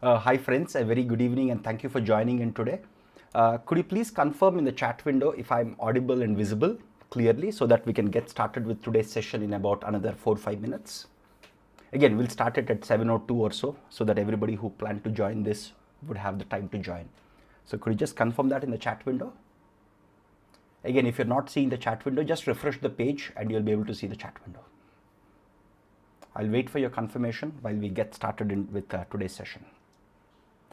Hi friends, a very good evening and thank you for joining in today. Could you please confirm in the chat window if I'm audible and visible clearly so that we can get started with today's session in about another 4-5 minutes. Again, we'll start it at 7:02 or so that everybody who planned to join this would have the time to join. So could you just confirm that in the chat window? Again, if you're not seeing the chat window, just refresh the page and you'll be able to see the chat window. I'll wait for your confirmation while we get started with today's session.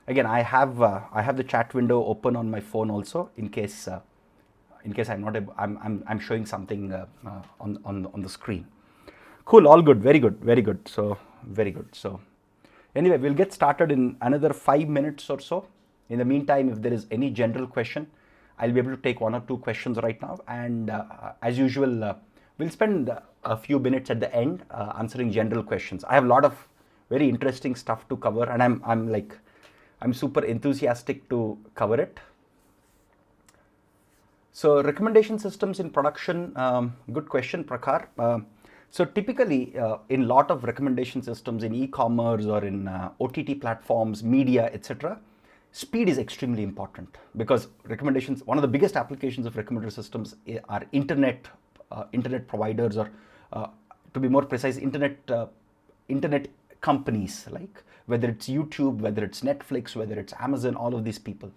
Again, I have the chat window open on my phone also in case I'm not able, I'm showing something on the screen. Cool, all good, very good, very good. So very good. So anyway, we'll get started in another 5 minutes or so. In the meantime, if there is any general question, I'll be able to take 1 or 2 questions right now. And as usual, we'll spend a few minutes at the end answering general questions. I have a lot of very interesting stuff to cover, and I'm super enthusiastic to cover it. So recommendation systems in production, good question, Prakhar. So typically in a lot of recommendation systems in e-commerce or in OTT platforms, media, etc., speed is extremely important because recommendations, one of the biggest applications of recommender systems are internet providers, or to be more precise, internet companies, like whether it's YouTube, whether it's Netflix, whether it's Amazon, all of these people.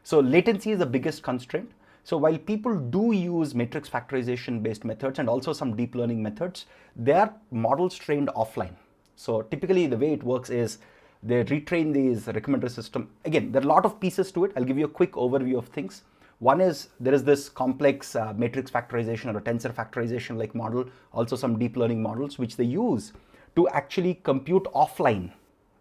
So latency is the biggest constraint. So while people do use matrix factorization based methods and also some deep learning methods, they are models trained offline. So typically the way it works is they retrain these recommender system. Again, there are a lot of pieces to it. I'll give you a quick overview of things. One is there is this complex matrix factorization or a tensor factorization like model, also some deep learning models which they use to actually compute offline,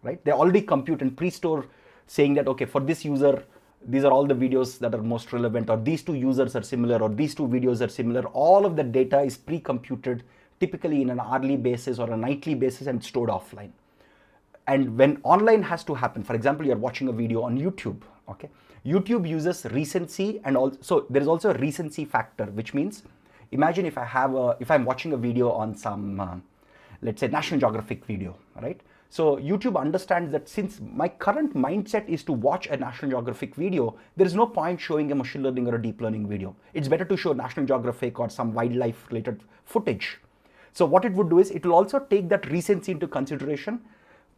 right? They already compute and pre-store saying that, okay, for this user, these are all the videos that are most relevant, or these 2 users are similar, or these 2 videos are similar. All of the data is pre-computed typically in an hourly basis or a nightly basis and stored offline. And when online has to happen, for example, you're watching a video on YouTube, okay? YouTube uses recency, and also there is also a recency factor, which means imagine if I'm watching a video on some, let's say National Geographic video, right? So YouTube understands that since my current mindset is to watch a National Geographic video, there is no point showing a machine learning or a deep learning video. It's better to show National Geographic or some wildlife related footage. So what it would do is it will also take that recency into consideration.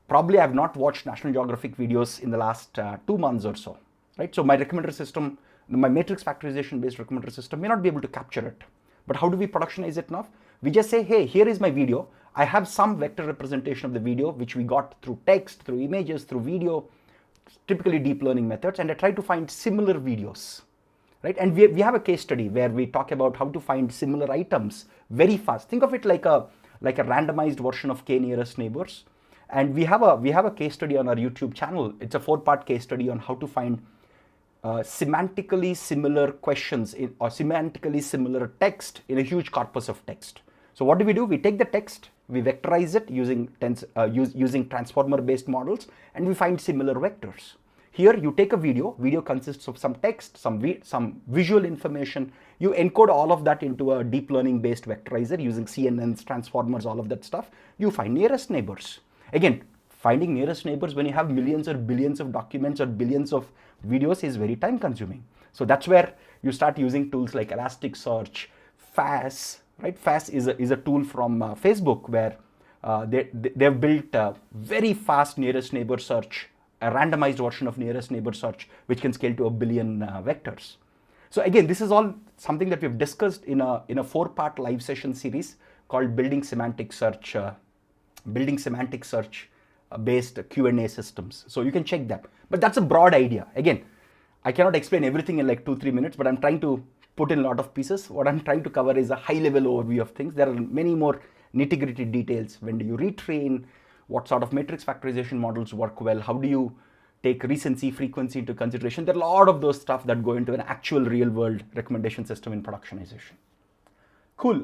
Probably I've not watched National Geographic videos in the last 2 months or so, right? So my recommender system, my matrix factorization based recommender system may not be able to capture it. But how do we productionize it now? We just say, hey, here is my video. I have some vector representation of the video, which we got through text, through images, through video, typically deep learning methods, and I try to find similar videos, right? And we have a case study where we talk about how to find similar items very fast. Think of it like a randomized version of K nearest neighbors. And we have a case study on our YouTube channel. It's a 4-part case study on how to find semantically similar questions or semantically similar text in a huge corpus of text. So what do? We take the text, we vectorize it using transformer-based models, and we find similar vectors. Here you take a video consists of some text, some visual information. You encode all of that into a deep learning-based vectorizer using CNNs, transformers, all of that stuff. You find nearest neighbors. Again, finding nearest neighbors when you have millions or billions of documents or billions of videos is very time consuming. So that's where you start using tools like Elasticsearch, FAS, right? FAS is a tool from Facebook where they've built a very fast nearest neighbor search, a randomized version of nearest neighbor search, which can scale to 1 billion vectors. So again, this is all something that we've discussed in a 4-part live session series called Building Semantic Search based Q&A systems. So you can check that. But that's a broad idea. Again, I cannot explain everything in like 2-3 minutes, but I'm trying to put in a lot of pieces. What I'm trying to cover is a high-level overview of things. There are many more nitty-gritty details. When do you retrain? What sort of matrix factorization models work well? How do you take recency, frequency into consideration? There are a lot of those stuff that go into an actual real-world recommendation system in productionization. Cool.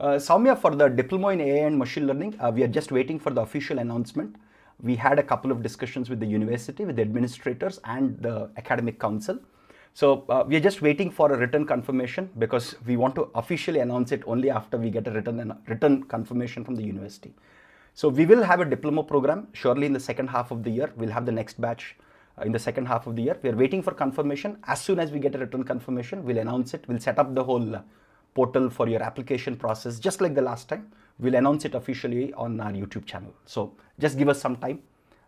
Soumya, for the Diploma in AI and Machine Learning, we are just waiting for the official announcement. We had a couple of discussions with the university, with the administrators and the academic council. So we are just waiting for a written confirmation because we want to officially announce it only after we get a written confirmation from the university. So we will have a diploma program surely in the second half of the year. We'll have the next batch in the second half of the year. We are waiting for confirmation. As soon as we get a written confirmation, we'll announce it. We'll set up the whole portal for your application process, just like the last time. We'll announce it officially on our YouTube channel. So just give us some time,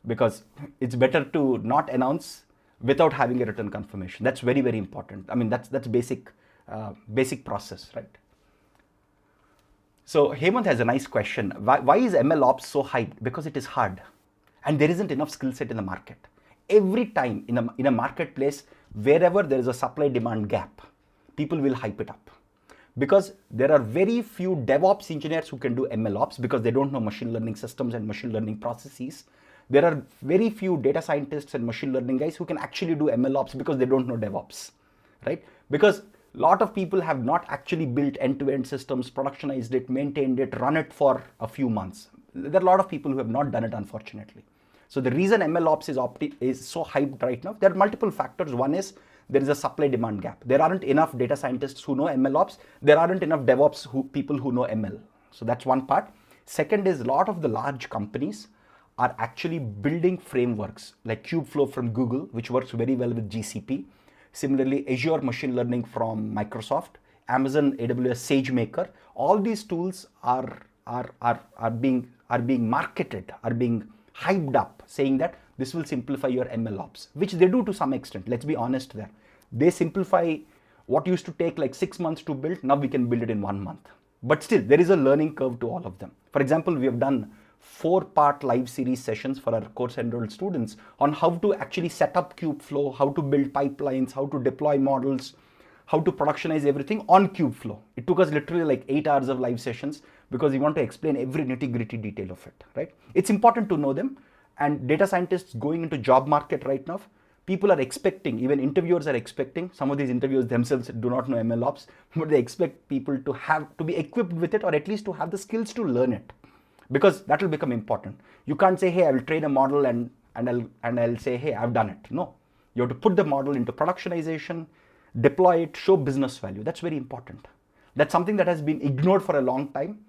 because it's better to not announce without having a written confirmation. That's very, very important. I mean, that's basic process, right? So Hemant has a nice question. Why is ML ops so hyped? Because it is hard, and there isn't enough skill set in the market. Every time in a marketplace, wherever there is a supply demand gap, people will hype it up, because there are very few DevOps engineers who can do ML ops because they don't know machine learning systems and machine learning processes. There are very few data scientists and machine learning guys who can actually do ML ops because they don't know DevOps, right? Because a lot of people have not actually built end-to-end systems, productionized it, maintained it, run it for a few months. There are a lot of people who have not done it, unfortunately. So the reason ML ops is so hyped right now, there are multiple factors. One is there is a supply demand gap. There aren't enough data scientists who know ML ops. There aren't enough DevOps people who know ML. So that's one part. Second is a lot of the large companies are actually building frameworks like Kubeflow from Google, which works very well with GCP. Similarly, Azure Machine Learning from Microsoft, Amazon AWS SageMaker. All these tools are being marketed, are being hyped up, saying that this will simplify your ML ops, which they do to some extent. Let's be honest there. They simplify what used to take like 6 months to build. Now we can build it in 1 month. But still, there is a learning curve to all of them. For example, we have done 4-part live series sessions for our course enrolled students on how to actually set up Kubeflow, how to build pipelines, how to deploy models, how to productionize everything on Kubeflow. It took us literally like 8 hours of live sessions because we want to explain every nitty-gritty detail of it, right? It's important to know them. And data scientists going into job market right now, people are expecting, even interviewers are expecting, some of these interviewers themselves do not know ML ops, but they expect people to be equipped with it, or at least to have the skills to learn it, because that will become important. You can't say, hey, I will train a model and I'll say, hey, I've done it. No, you have to put the model into productionization, deploy it, show business value. That's very important. That's something that has been ignored for a long time.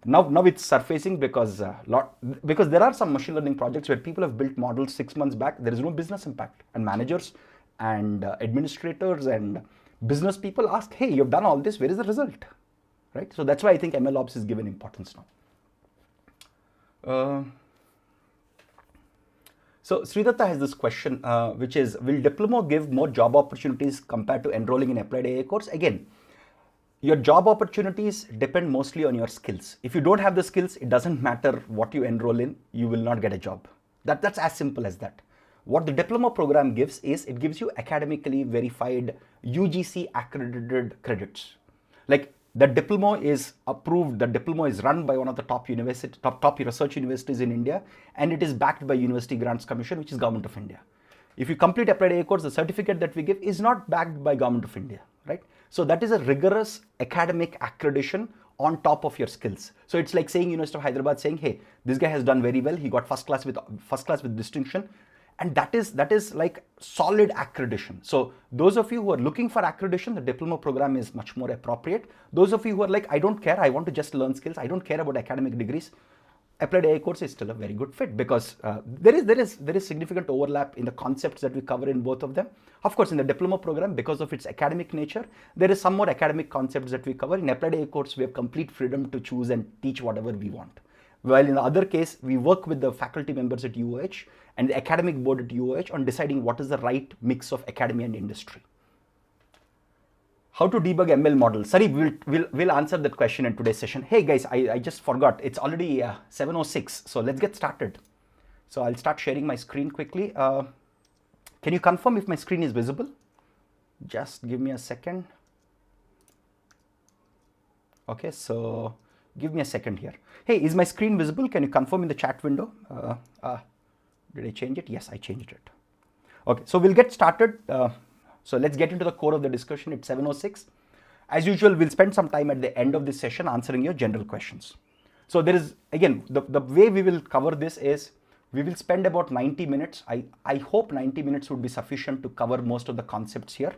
Now it's surfacing because there are some machine learning projects where people have built models 6 months back. There is no business impact, and managers and administrators and business people ask, hey, you've done all this, where is the result, right? So that's why I think ML ops is given importance now. So Sridatta has this question, which is, will Diploma give more job opportunities compared to enrolling in applied AI course? Again, your job opportunities depend mostly on your skills. If you don't have the skills, it doesn't matter what you enroll in, you will not get a job. That's as simple as that. What the diploma program gives is, it gives you academically verified UGC accredited credits. Like, the diploma is approved, the diploma is run by one of the top research universities in India, and it is backed by University Grants Commission, which is Government of India. If you complete applied AI course, the certificate that we give is not backed by Government of India, right? So that is a rigorous academic accreditation on top of your skills. So it's like saying University of Hyderabad saying, hey, this guy has done very well. He got first class with distinction. And that is like solid accreditation. So those of you who are looking for accreditation, the diploma program is much more appropriate. Those of you who are like, I don't care, I want to just learn skills, I don't care about academic degrees, applied AI course is still a very good fit, because there is significant overlap in the concepts that we cover in both of them. Of course, in the diploma program, because of its academic nature, there is some more academic concepts that we cover. In applied AI course, we have complete freedom to choose and teach whatever we want. While in the other case, we work with the faculty members at UOH and the academic board at UOH on deciding what is the right mix of academia and industry. How to debug ML models? Sorry, we'll answer that question in today's session. Hey guys, I just forgot. It's already 7:06, so let's get started. So I'll start sharing my screen quickly. Can you confirm if my screen is visible? Just give me a second. Okay, so give me a second here. Hey, is my screen visible? Can you confirm in the chat window? Did I change it? Yes, I changed it. Okay, so we'll get started. So let's get into the core of the discussion. It's 7:06. As usual, we'll spend some time at the end of this session answering your general questions. So there is, again, the way we will cover this is, we will spend about 90 minutes. I hope 90 minutes would be sufficient to cover most of the concepts here.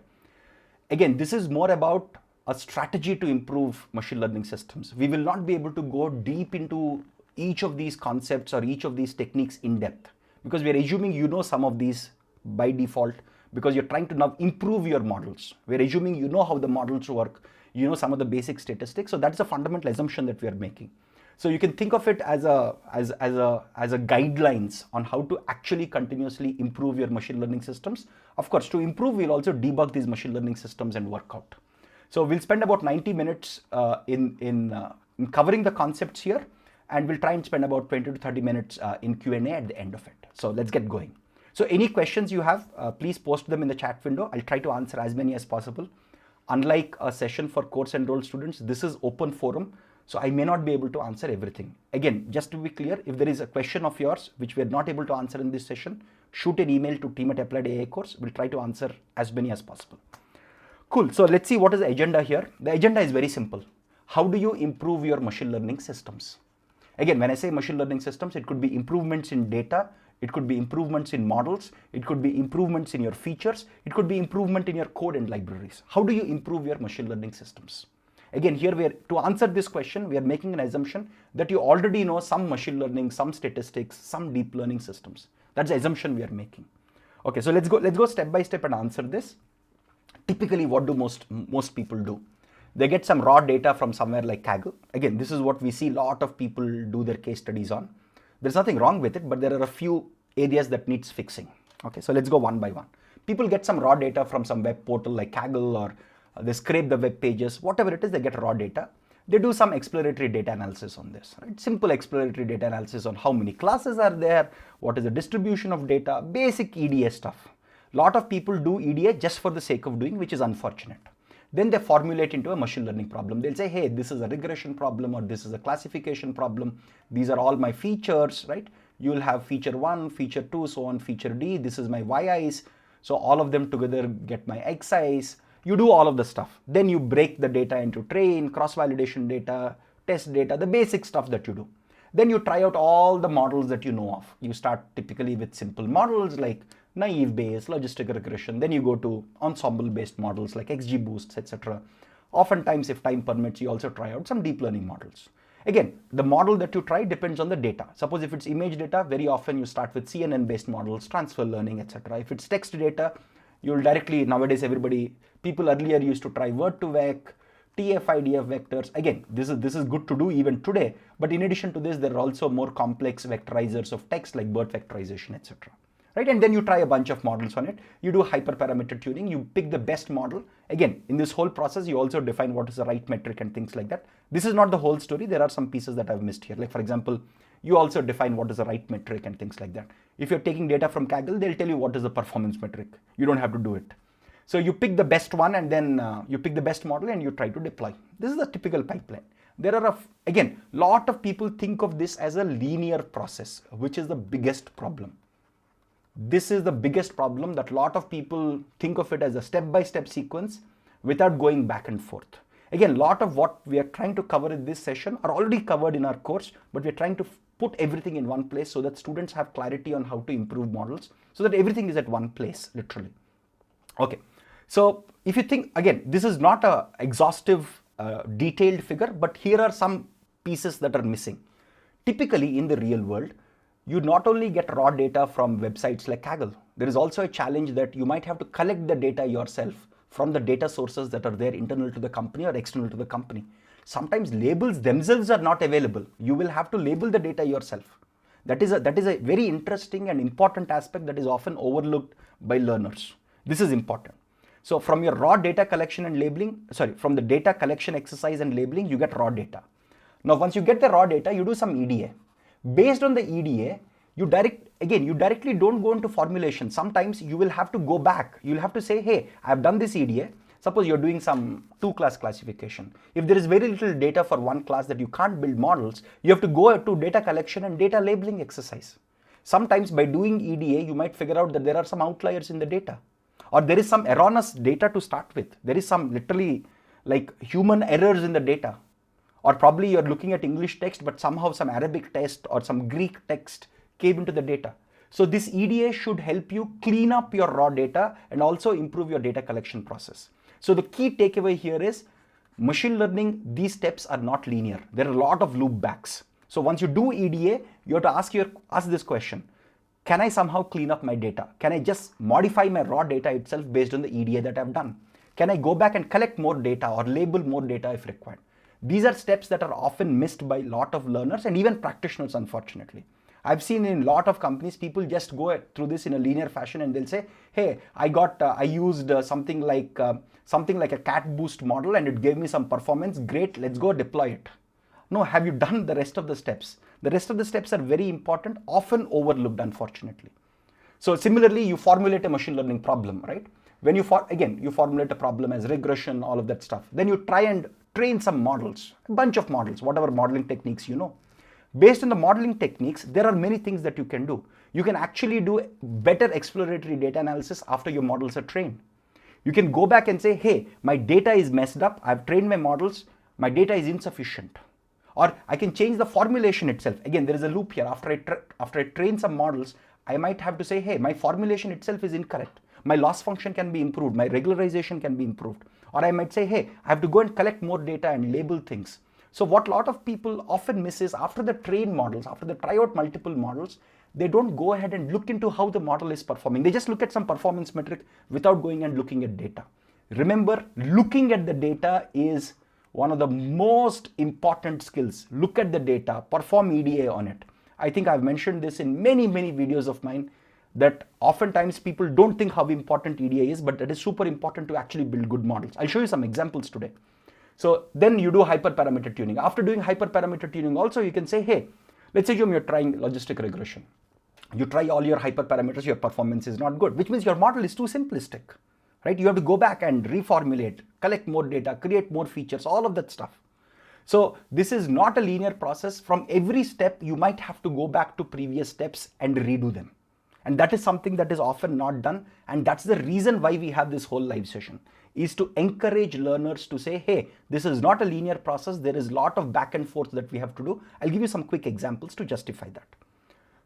Again, this is more about a strategy to improve machine learning systems. We will not be able to go deep into each of these concepts or each of these techniques in depth, because we are assuming you know some of these by default, because you're trying to now improve your models. We're assuming you know how the models work, you know some of the basic statistics. So that's the fundamental assumption that we are making. So you can think of it as a guidelines on how to actually continuously improve your machine learning systems. Of course, to improve, we'll also debug these machine learning systems and work out. So we'll spend about 90 minutes in covering the concepts here, and we'll try and spend about 20 to 30 minutes in Q&A at the end of it. So let's get going. So any questions you have, please post them in the chat window. I'll try to answer as many as possible. Unlike a session for course enrolled students, this is open forum, so I may not be able to answer everything. Again, just to be clear, if there is a question of yours which we are not able to answer in this session, shoot an email to team@applied.ai course. We'll try to answer as many as possible. Cool. So let's see what is the agenda here. The agenda is very simple. How do you improve your machine learning systems? Again, when I say machine learning systems, it could be improvements in data, it could be improvements in models, it could be improvements in your features, it could be improvement in your code and libraries. How do you improve your machine learning systems? Again, here to answer this question, we are making an assumption that you already know some machine learning, some statistics, some deep learning systems. That's the assumption we are making. Okay, so let's go step by step and answer this. Typically, what do most people do? They get some raw data from somewhere like Kaggle. Again, this is what we see a lot of people do their case studies on. There's nothing wrong with it, but there are a few areas that needs fixing. Okay, so let's go one by one. People get some raw data from some web portal like Kaggle, or they scrape the web pages, whatever it is, they get raw data. They do some exploratory data analysis on this, right? Simple exploratory data analysis on how many classes are there, what is the distribution of data, basic EDA stuff. A lot of people do EDA just for the sake of doing, which is unfortunate. Then they formulate into a machine learning problem. They'll say, hey, this is a regression problem, or this is a classification problem. These are all my features, right? You'll have feature 1, feature 2, so on, feature D. This is my yi's. So all of them together get my xi's. You do all of the stuff. Then you break the data into train, cross-validation data, test data, the basic stuff that you do. Then you try out all the models that you know of. You start typically with simple models like naive Bayes, logistic regression. Then you go to ensemble-based models like XGBoosts, etc. Oftentimes, if time permits, you also try out some deep learning models. Again, the model that you try depends on the data. Suppose if it's image data, very often you start with CNN-based models, transfer learning, etc. If it's text data, you'll directly, nowadays people earlier used to try word2vec, TF-IDF vectors. Again, this is good to do even today, but in addition to this, there are also more complex vectorizers of text like BERT vectorization, etc. Right? And then you try a bunch of models on it. You do hyperparameter tuning, you pick the best model. Again, in this whole process, you also define what is the right metric and things like that. This is not the whole story. There are some pieces that I've missed here. Like for example, you also define what is the right metric and things like that. If you're taking data from Kaggle, they'll tell you what is the performance metric. You don't have to do it. So you pick the best one, and then you pick the best model and you try to deploy. This is a typical pipeline. There are, again, a lot of people think of this as a linear process, which is the biggest problem. This is the biggest problem, that a lot of people think of it as a step-by-step sequence without going back and forth. Again, a lot of what we are trying to cover in this session are already covered in our course, but we're trying to put everything in one place so that students have clarity on how to improve models, so that everything is at one place, literally. Okay, so if you think, again, this is not a exhaustive, detailed figure, but here are some pieces that are missing. Typically in the real world, you not only get raw data from websites like Kaggle, there is also a challenge that you might have to collect the data yourself from the data sources that are there internal to the company or external to the company. Sometimes labels themselves are not available. You will have to label the data yourself. That is a very interesting and important aspect that is often overlooked by learners. This is important. So from your raw data collection and labeling, from the data collection exercise and labeling, you get raw data. Now, once you get the raw data, you do some EDA. Based on the EDA, you directly don't go into formulation. Sometimes you will have to go back. You'll have to say, hey, I've done this EDA. Suppose you're doing some 2-class classification. If there is very little data for one class that you can't build models, you have to go to data collection and data labeling exercise. Sometimes by doing EDA, you might figure out that there are some outliers in the data, or there is some erroneous data to start with. There is some literally like human errors in the data. Or probably you're looking at English text, but somehow some Arabic text or some Greek text came into the data. So this EDA should help you clean up your raw data and also improve your data collection process. So the key takeaway here is machine learning, these steps are not linear. There are a lot of loop backs. So once you do EDA, you have to ask this question. Can I somehow clean up my data? Can I just modify my raw data itself based on the EDA that I've done? Can I go back and collect more data or label more data if required? These are steps that are often missed by a lot of learners and even practitioners, unfortunately. I've seen in a lot of companies, people just go through this in a linear fashion and they'll say, hey, I used something like a cat boost model and it gave me some performance. Great, let's go deploy it. No, have you done the rest of the steps? The rest of the steps are very important, often overlooked, unfortunately. So similarly, you formulate a machine learning problem, right? When you formulate a problem as regression, all of that stuff. Then you try and train some models, a bunch of models, whatever modeling techniques you know. Based on the modeling techniques, there are many things that you can do. You can actually do better exploratory data analysis after your models are trained. You can go back and say, hey, my data is messed up. I've trained my models. My data is insufficient. Or I can change the formulation itself. Again, there is a loop here. After I train some models, I might have to say, hey, my formulation itself is incorrect. My loss function can be improved. My regularization can be improved. Or I might say, hey, I have to go and collect more data and label things. So what a lot of people often miss is after the train models, after they try out multiple models, they don't go ahead and look into how the model is performing. They just look at some performance metric without going and looking at data. Remember, looking at the data is one of the most important skills. Look at the data, perform EDA on it. I think I've mentioned this in many videos of mine, that oftentimes people don't think how important EDA is, but it is super important to actually build good models. I'll show you some examples today. So then you do hyperparameter tuning. After doing hyperparameter tuning also, you can say, hey, let's say you're trying logistic regression. You try all your hyperparameters, your performance is not good, which means your model is too simplistic, right? You have to go back and reformulate, collect more data, create more features, all of that stuff. So this is not a linear process. From every step, you might have to go back to previous steps and redo them. And that is something that is often not done. And that's the reason why we have this whole live session, is to encourage learners to say, hey, this is not a linear process. There is a lot of back and forth that we have to do. I'll give you some quick examples to justify that.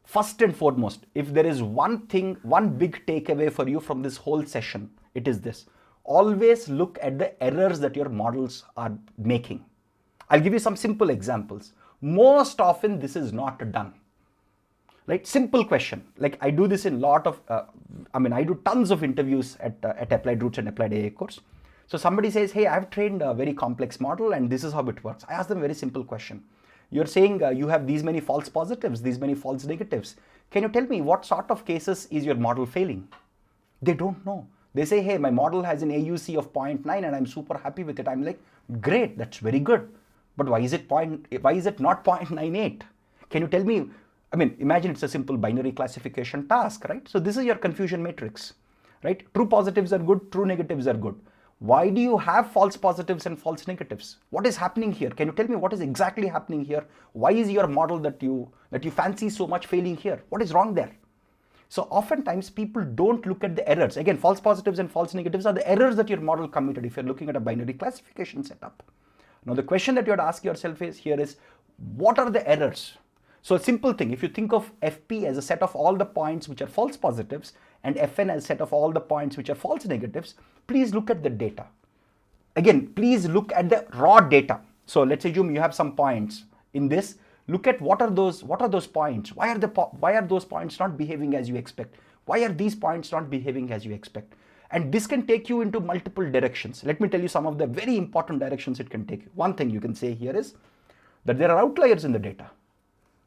First and foremost, if there is one big takeaway for you from this whole session, it is this. Always look at the errors that your models are making. I'll give you some simple examples. Most often, this is not done. Right? Simple question. Like I do this in I do tons of interviews at Applied Roots and Applied AI course. So somebody says, hey, I've trained a very complex model and this is how it works. I ask them a very simple question. You're saying you have these many false positives, these many false negatives. Can you tell me what sort of cases is your model failing? They don't know. They say, hey, my model has an AUC of 0.9 and I'm super happy with it. I'm like, great, that's very good. But why is it not 0.98? Can you tell me? Imagine it's a simple binary classification task, right? So this is your confusion matrix, right? True positives are good, true negatives are good. Why do you have false positives and false negatives? What is happening here? Can you tell me what is exactly happening here? Why is your model that you fancy so much failing here? What is wrong there? So oftentimes people don't look at the errors. Again, false positives and false negatives are the errors that your model committed if you're looking at a binary classification setup. Now the question that you have to ask yourself is what are the errors? So a simple thing, if you think of FP as a set of all the points which are false positives and Fn as a set of all the points which are false negatives, please look at the data. Again, please look at the raw data. So let's assume you have some points in this. Look at what are those points? Why are those points not behaving as you expect? Why are these points not behaving as you expect? And this can take you into multiple directions. Let me tell you some of the very important directions it can take you. One thing you can say here is that there are outliers in the data.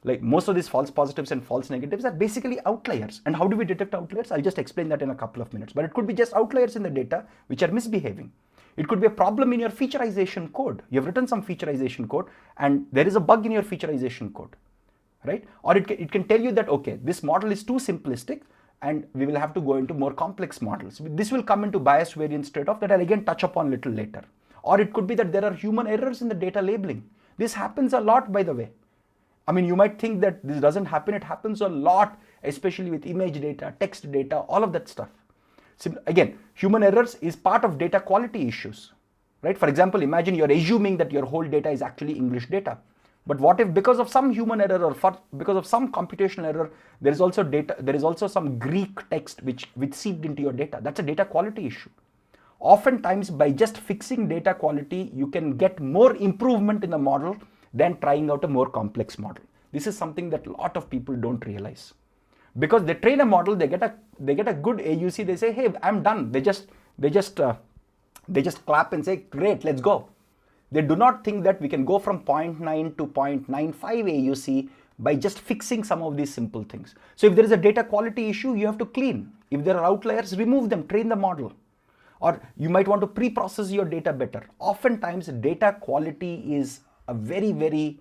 Like most of these false positives and false negatives are basically outliers. And how do we detect outliers? I'll just explain that in a couple of minutes. But it could be just outliers in the data which are misbehaving. It could be a problem in your featureization code. You've written some featureization code and there is a bug in your featureization code, right? Or it can tell you that, okay, this model is too simplistic and we will have to go into more complex models. This will come into bias variance trade-off that I'll again touch upon a little later. Or it could be that there are human errors in the data labeling. This happens a lot, by the way. You might think that this doesn't happen. It happens a lot, especially with image data, text data, all of that stuff. So again, human errors is part of data quality issues, right? For example, imagine you're assuming that your whole data is actually English data. But what if because of some human error or because of some computational error, there is also some Greek text which seeped into your data? That's a data quality issue. Oftentimes, by just fixing data quality, you can get more improvement in the model than trying out a more complex model. This is something that a lot of people don't realize. Because they train a model, they get a good AUC, they say, hey, I'm done. They just clap and say, great, let's go. They do not think that we can go from 0.9 to 0.95 AUC by just fixing some of these simple things. So if there is a data quality issue, you have to clean. If there are outliers, remove them, train the model. Or you might want to pre-process your data better. Oftentimes, data quality is a very, very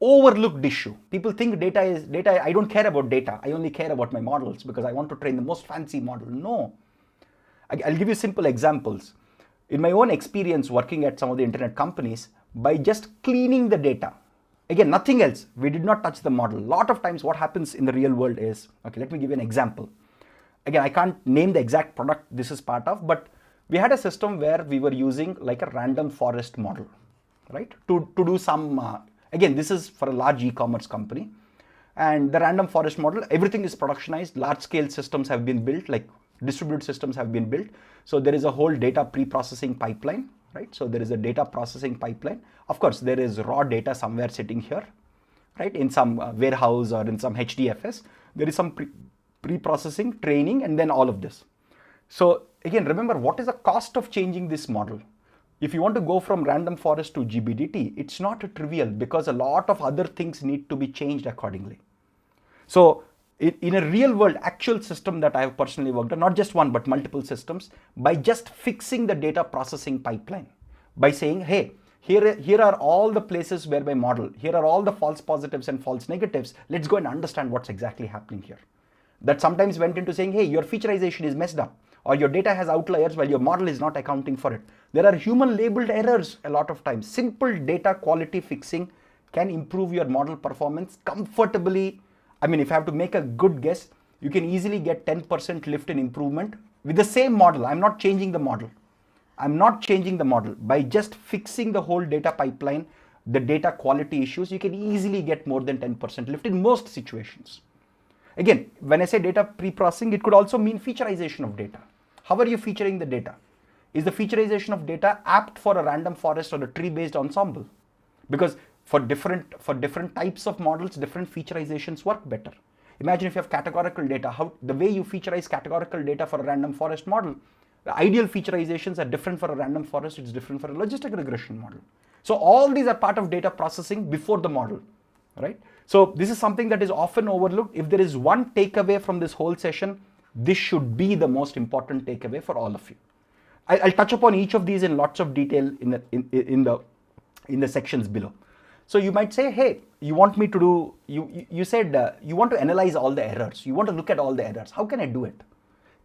overlooked issue. People think data, I don't care about data. I only care about my models because I want to train the most fancy model. No. I'll give you simple examples. In my own experience working at some of the internet companies, by just cleaning the data, again, nothing else, we did not touch the model. A lot of times what happens in the real world is, okay, let me give you an example. Again, I can't name the exact product this is part of, but we had a system where we were using like a random forest model, right? To do some, again, this is for a large e-commerce company. And the random forest model, everything is productionized, large scale systems have been built, like distributed systems have been built. So there is a whole data pre-processing pipeline, right? So there is a data processing pipeline. Of course, there is raw data somewhere sitting here, right? In some warehouse or in some HDFS. There is some pre-processing, training, and then all of this. So again, remember, what is the cost of changing this model? If you want to go from random forest to GBDT, it's not trivial because a lot of other things need to be changed accordingly. So in a real world actual system that I have personally worked on, not just one, but multiple systems, by just fixing the data processing pipeline, by saying, hey, here are all the places where my model, here are all the false positives and false negatives, let's go and understand what's exactly happening here. That sometimes went into saying, hey, your featureization is messed up, or your data has outliers while your model is not accounting for it. There are human labeled errors a lot of times. Simple data quality fixing can improve your model performance comfortably. I mean, if I have to make a good guess, you can easily get 10% lift in improvement with the same model. I'm not changing the model. By just fixing the whole data pipeline, the data quality issues, you can easily get more than 10% lift in most situations. Again, when I say data pre-processing, it could also mean featureization of data. How are you featuring the data? Is the featureization of data apt for a random forest or a tree-based ensemble? Because for different types of models, different featureizations work better. Imagine if you have categorical data, how the way you featureize categorical data for a random forest model, the ideal featureizations are different for a random forest, it's different for a logistic regression model. So all these are part of data processing before the model, right? So this is something that is often overlooked. If there is one takeaway from this whole session, this should be the most important takeaway for all of you. I'll touch upon each of these in lots of detail in the sections below. So you might say, hey, you want me to do, you said you want to analyze all the errors. You want to look at all the errors. How can I do it?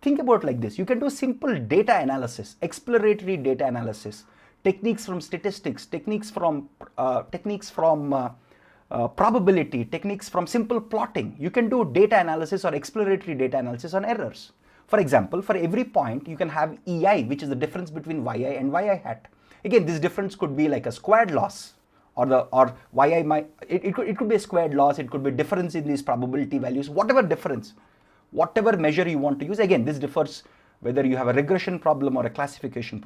Think about it like this. You can do simple data analysis, exploratory data analysis, techniques from statistics, techniques from probability, techniques from simple plotting. You can do data analysis or exploratory data analysis on errors. For example, for every point, you can have EI, which is the difference between yi and yi hat. Again, this difference could be like a squared loss, or yi might, it could be a squared loss, it could be difference in these probability values, whatever difference, whatever measure you want to use. Again, this differs whether you have a regression problem or a classification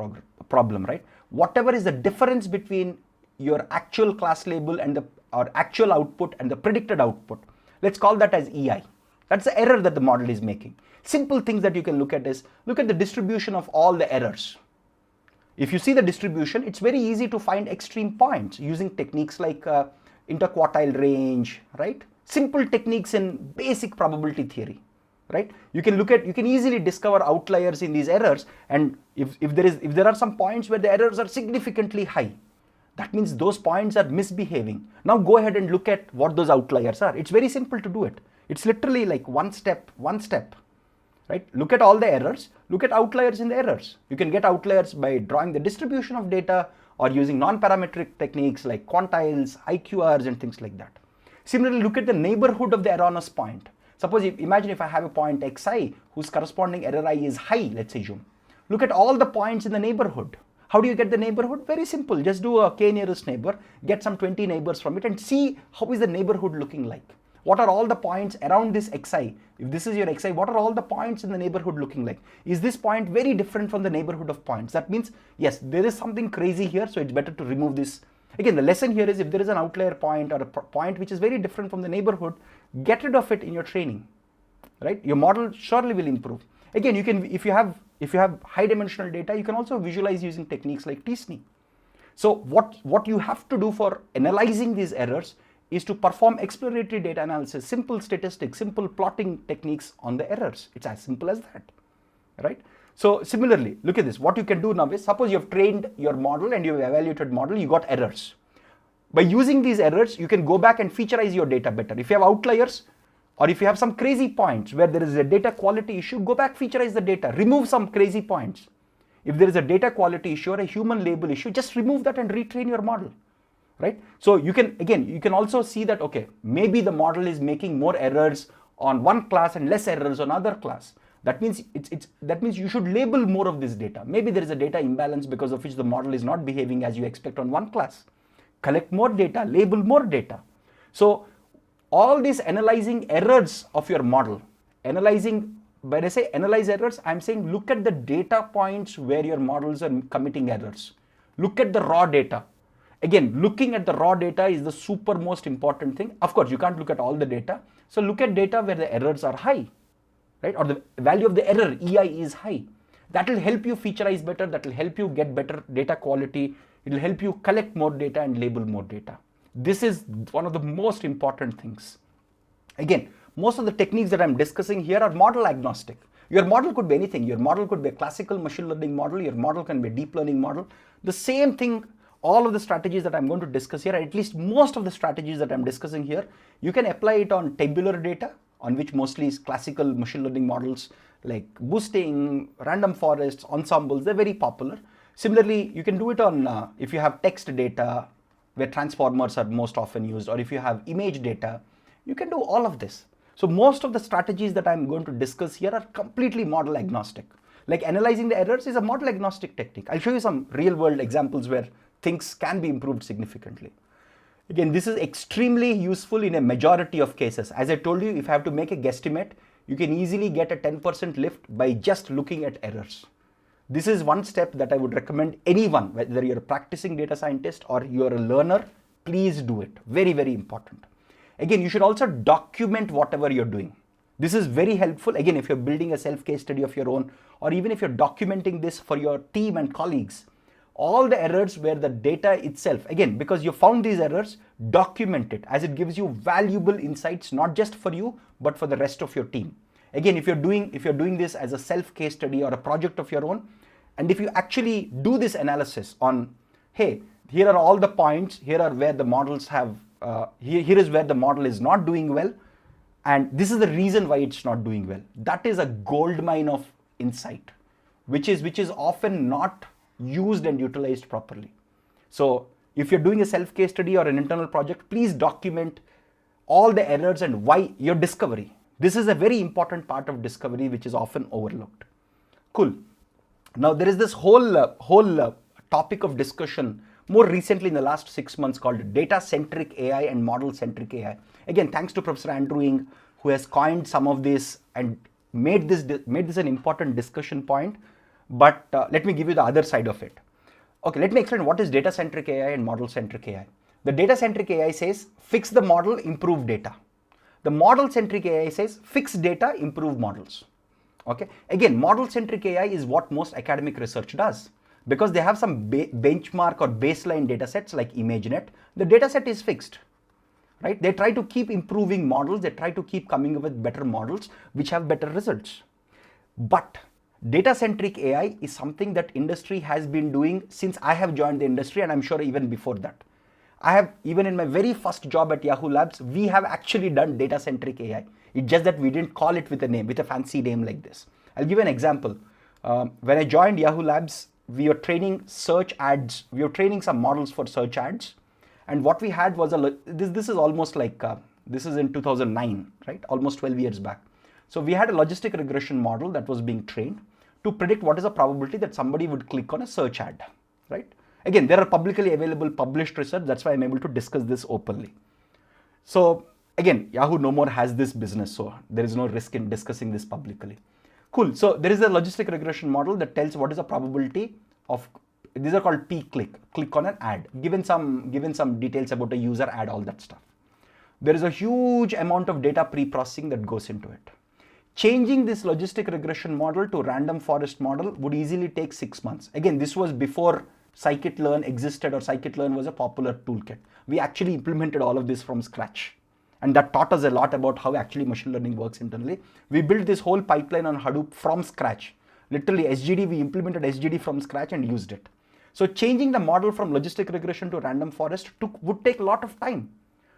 problem, right? Whatever is the difference between your actual class label and or actual output and the predicted output, let's call that as EI. That's the error that the model is making. Simple things that you can look at is, look at the distribution of all the errors. If you see the distribution, it's very easy to find extreme points using techniques like interquartile range, right? Simple techniques in basic probability theory, right? You can easily discover outliers in these errors, and if there are some points where the errors are significantly high, that means those points are misbehaving. Now go ahead and look at what those outliers are. It's very simple to do it. It's literally like one step, right? Look at all the errors, look at outliers in the errors. You can get outliers by drawing the distribution of data or using non-parametric techniques like quantiles, IQRs, and things like that. Similarly, look at the neighborhood of the erroneous point. Suppose, imagine if I have a point xi whose corresponding error I is high, let's assume. Look at all the points in the neighborhood. How do you get the neighborhood? Very simple. Just do a k nearest neighbor, get some 20 neighbors from it, and see how is the neighborhood looking like. What are all the points around this xi? If this is your xi, what are all the points in the neighborhood looking like? Is this point very different from the neighborhood of points? That means, yes, there is something crazy here, so it's better to remove this Again, the lesson here is if there is an outlier point or a point which is very different from the neighborhood, get rid of it in your training, right? Your model surely will improve. Again, you can, if you have high dimensional data, you can also visualize using techniques like t-SNE. So what you have to do for analyzing these errors is to perform exploratory data analysis, simple statistics, simple plotting techniques on the errors. It's as simple as that, right? So similarly, look at this. What you can do now is, suppose you have trained your model and you have evaluated model, you got errors. By using these errors, you can go back and featureize your data better. If you have outliers, or if you have some crazy points where there is a data quality issue, go back, featureize the data, remove some crazy points. If there is a data quality issue or a human label issue, just remove that and retrain your model, right? So you can, again, you can also see that, okay, maybe the model is making more errors on one class and less errors on other class. That means that means you should label more of this data. Maybe there is a data imbalance because of which the model is not behaving as you expect on one class. Collect more data, label more data. So all these analyzing errors of your model, when I say analyze errors, I'm saying look at the data points where your models are committing errors. Look at the raw data. Again, looking at the raw data is the super most important thing. Of course, you can't look at all the data. So look at data where the errors are high, right? Or the value of the error, EI, is high. That will help you featureize better. That will help you get better data quality. It will help you collect more data and label more data. This is one of the most important things. Again, most of the techniques that I'm discussing here are model agnostic. Your model could be anything. Your model could be a classical machine learning model. Your model can be a deep learning model. The same thing, all of the strategies that I'm going to discuss here, at least most of the strategies that I'm discussing here, you can apply it on tabular data, on which mostly is classical machine learning models like boosting, random forests, ensembles, they're very popular. Similarly, you can do it on, if you have text data, where transformers are most often used, or if you have image data, you can do all of this. So most of the strategies that I'm going to discuss here are completely model agnostic. Like analyzing the errors is a model agnostic technique. I'll show you some real world examples where things can be improved significantly. Again, this is extremely useful in a majority of cases. As I told you, if I have to make a guesstimate, you can easily get a 10% lift by just looking at errors. This is one step that I would recommend anyone, whether you're a practicing data scientist or you're a learner, please do it. Very, very important. Again, you should also document whatever you're doing. This is very helpful. Again, if you're building a self-case study of your own, or even if you're documenting this for your team and colleagues, all the errors where the data itself, again, because you found these errors, document it, as it gives you valuable insights, not just for you, but for the rest of your team. Again, if you're doing this as a self-case study or a project of your own, and if you actually do this analysis on, hey, here are all the points, here are where the models have, here is where the model is not doing well, and this is the reason why it's not doing well. That is a gold mine of insight, which is often not used and utilized properly. So if you're doing a self-case study or an internal project, please document all the errors and why your discovery. This is a very important part of discovery which is often overlooked. Cool. Now there is this whole topic of discussion more recently in the last 6 months called data-centric AI and model-centric AI. Again, thanks to Professor Andrew Ng, who has coined some of this and made this an important discussion point. But let me give you the other side of it. Okay, let me explain what is data-centric AI and model-centric AI. The data-centric AI says, fix the model, improve data. The model-centric AI says, fix data, improve models. Okay, again, model-centric AI is what most academic research does. Because they have some benchmark or baseline data sets like ImageNet, the data set is fixed, right? They try to keep improving models, they try to keep coming up with better models which have better results. But data-centric AI is something that industry has been doing since I have joined the industry, and I'm sure even before that. Even in my very first job at Yahoo Labs, we have actually done data-centric AI. It's just that we didn't call it with a fancy name like this. I'll give you an example. When I joined Yahoo Labs, we were training search ads. We were training some models for search ads. And what we had was this is almost like, this is in 2009, right? Almost 12 years back. So we had a logistic regression model that was being trained to predict what is the probability that somebody would click on a search ad, right? Again, there are publicly available published research. That's why I'm able to discuss this openly. So again, Yahoo no more has this business, so there is no risk in discussing this publicly. Cool. So there is a logistic regression model that tells what is the probability of these are called click on an ad, given some details about a user ad, all that stuff. There is a huge amount of data pre-processing that goes into it. Changing this logistic regression model to random forest model would easily take 6 months. Again, this was before scikit-learn existed or scikit-learn was a popular toolkit. We actually implemented all of this from scratch. And that taught us a lot about how actually machine learning works internally. We built this whole pipeline on Hadoop from scratch. Literally SGD, we implemented SGD from scratch and used it. So changing the model from logistic regression to random forest would take a lot of time.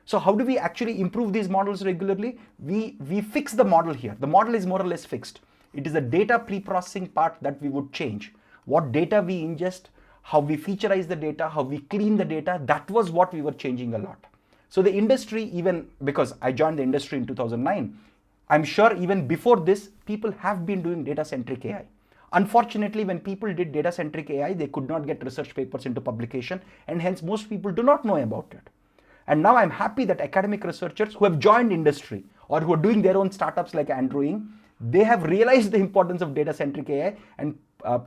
So how do we actually improve these models regularly? We fix the model here. The model is more or less fixed. It is the data pre-processing part that we would change. What data we ingest, how we featureize the data, how we clean the data, that was what we were changing a lot. So the industry, even because I joined the industry in 2009, I'm sure even before this, people have been doing data-centric AI. Unfortunately, when people did data-centric AI, they could not get research papers into publication, and hence most people do not know about it. And now I'm happy that academic researchers who have joined industry or who are doing their own startups like Andrew Ng, they have realized the importance of data-centric AI, and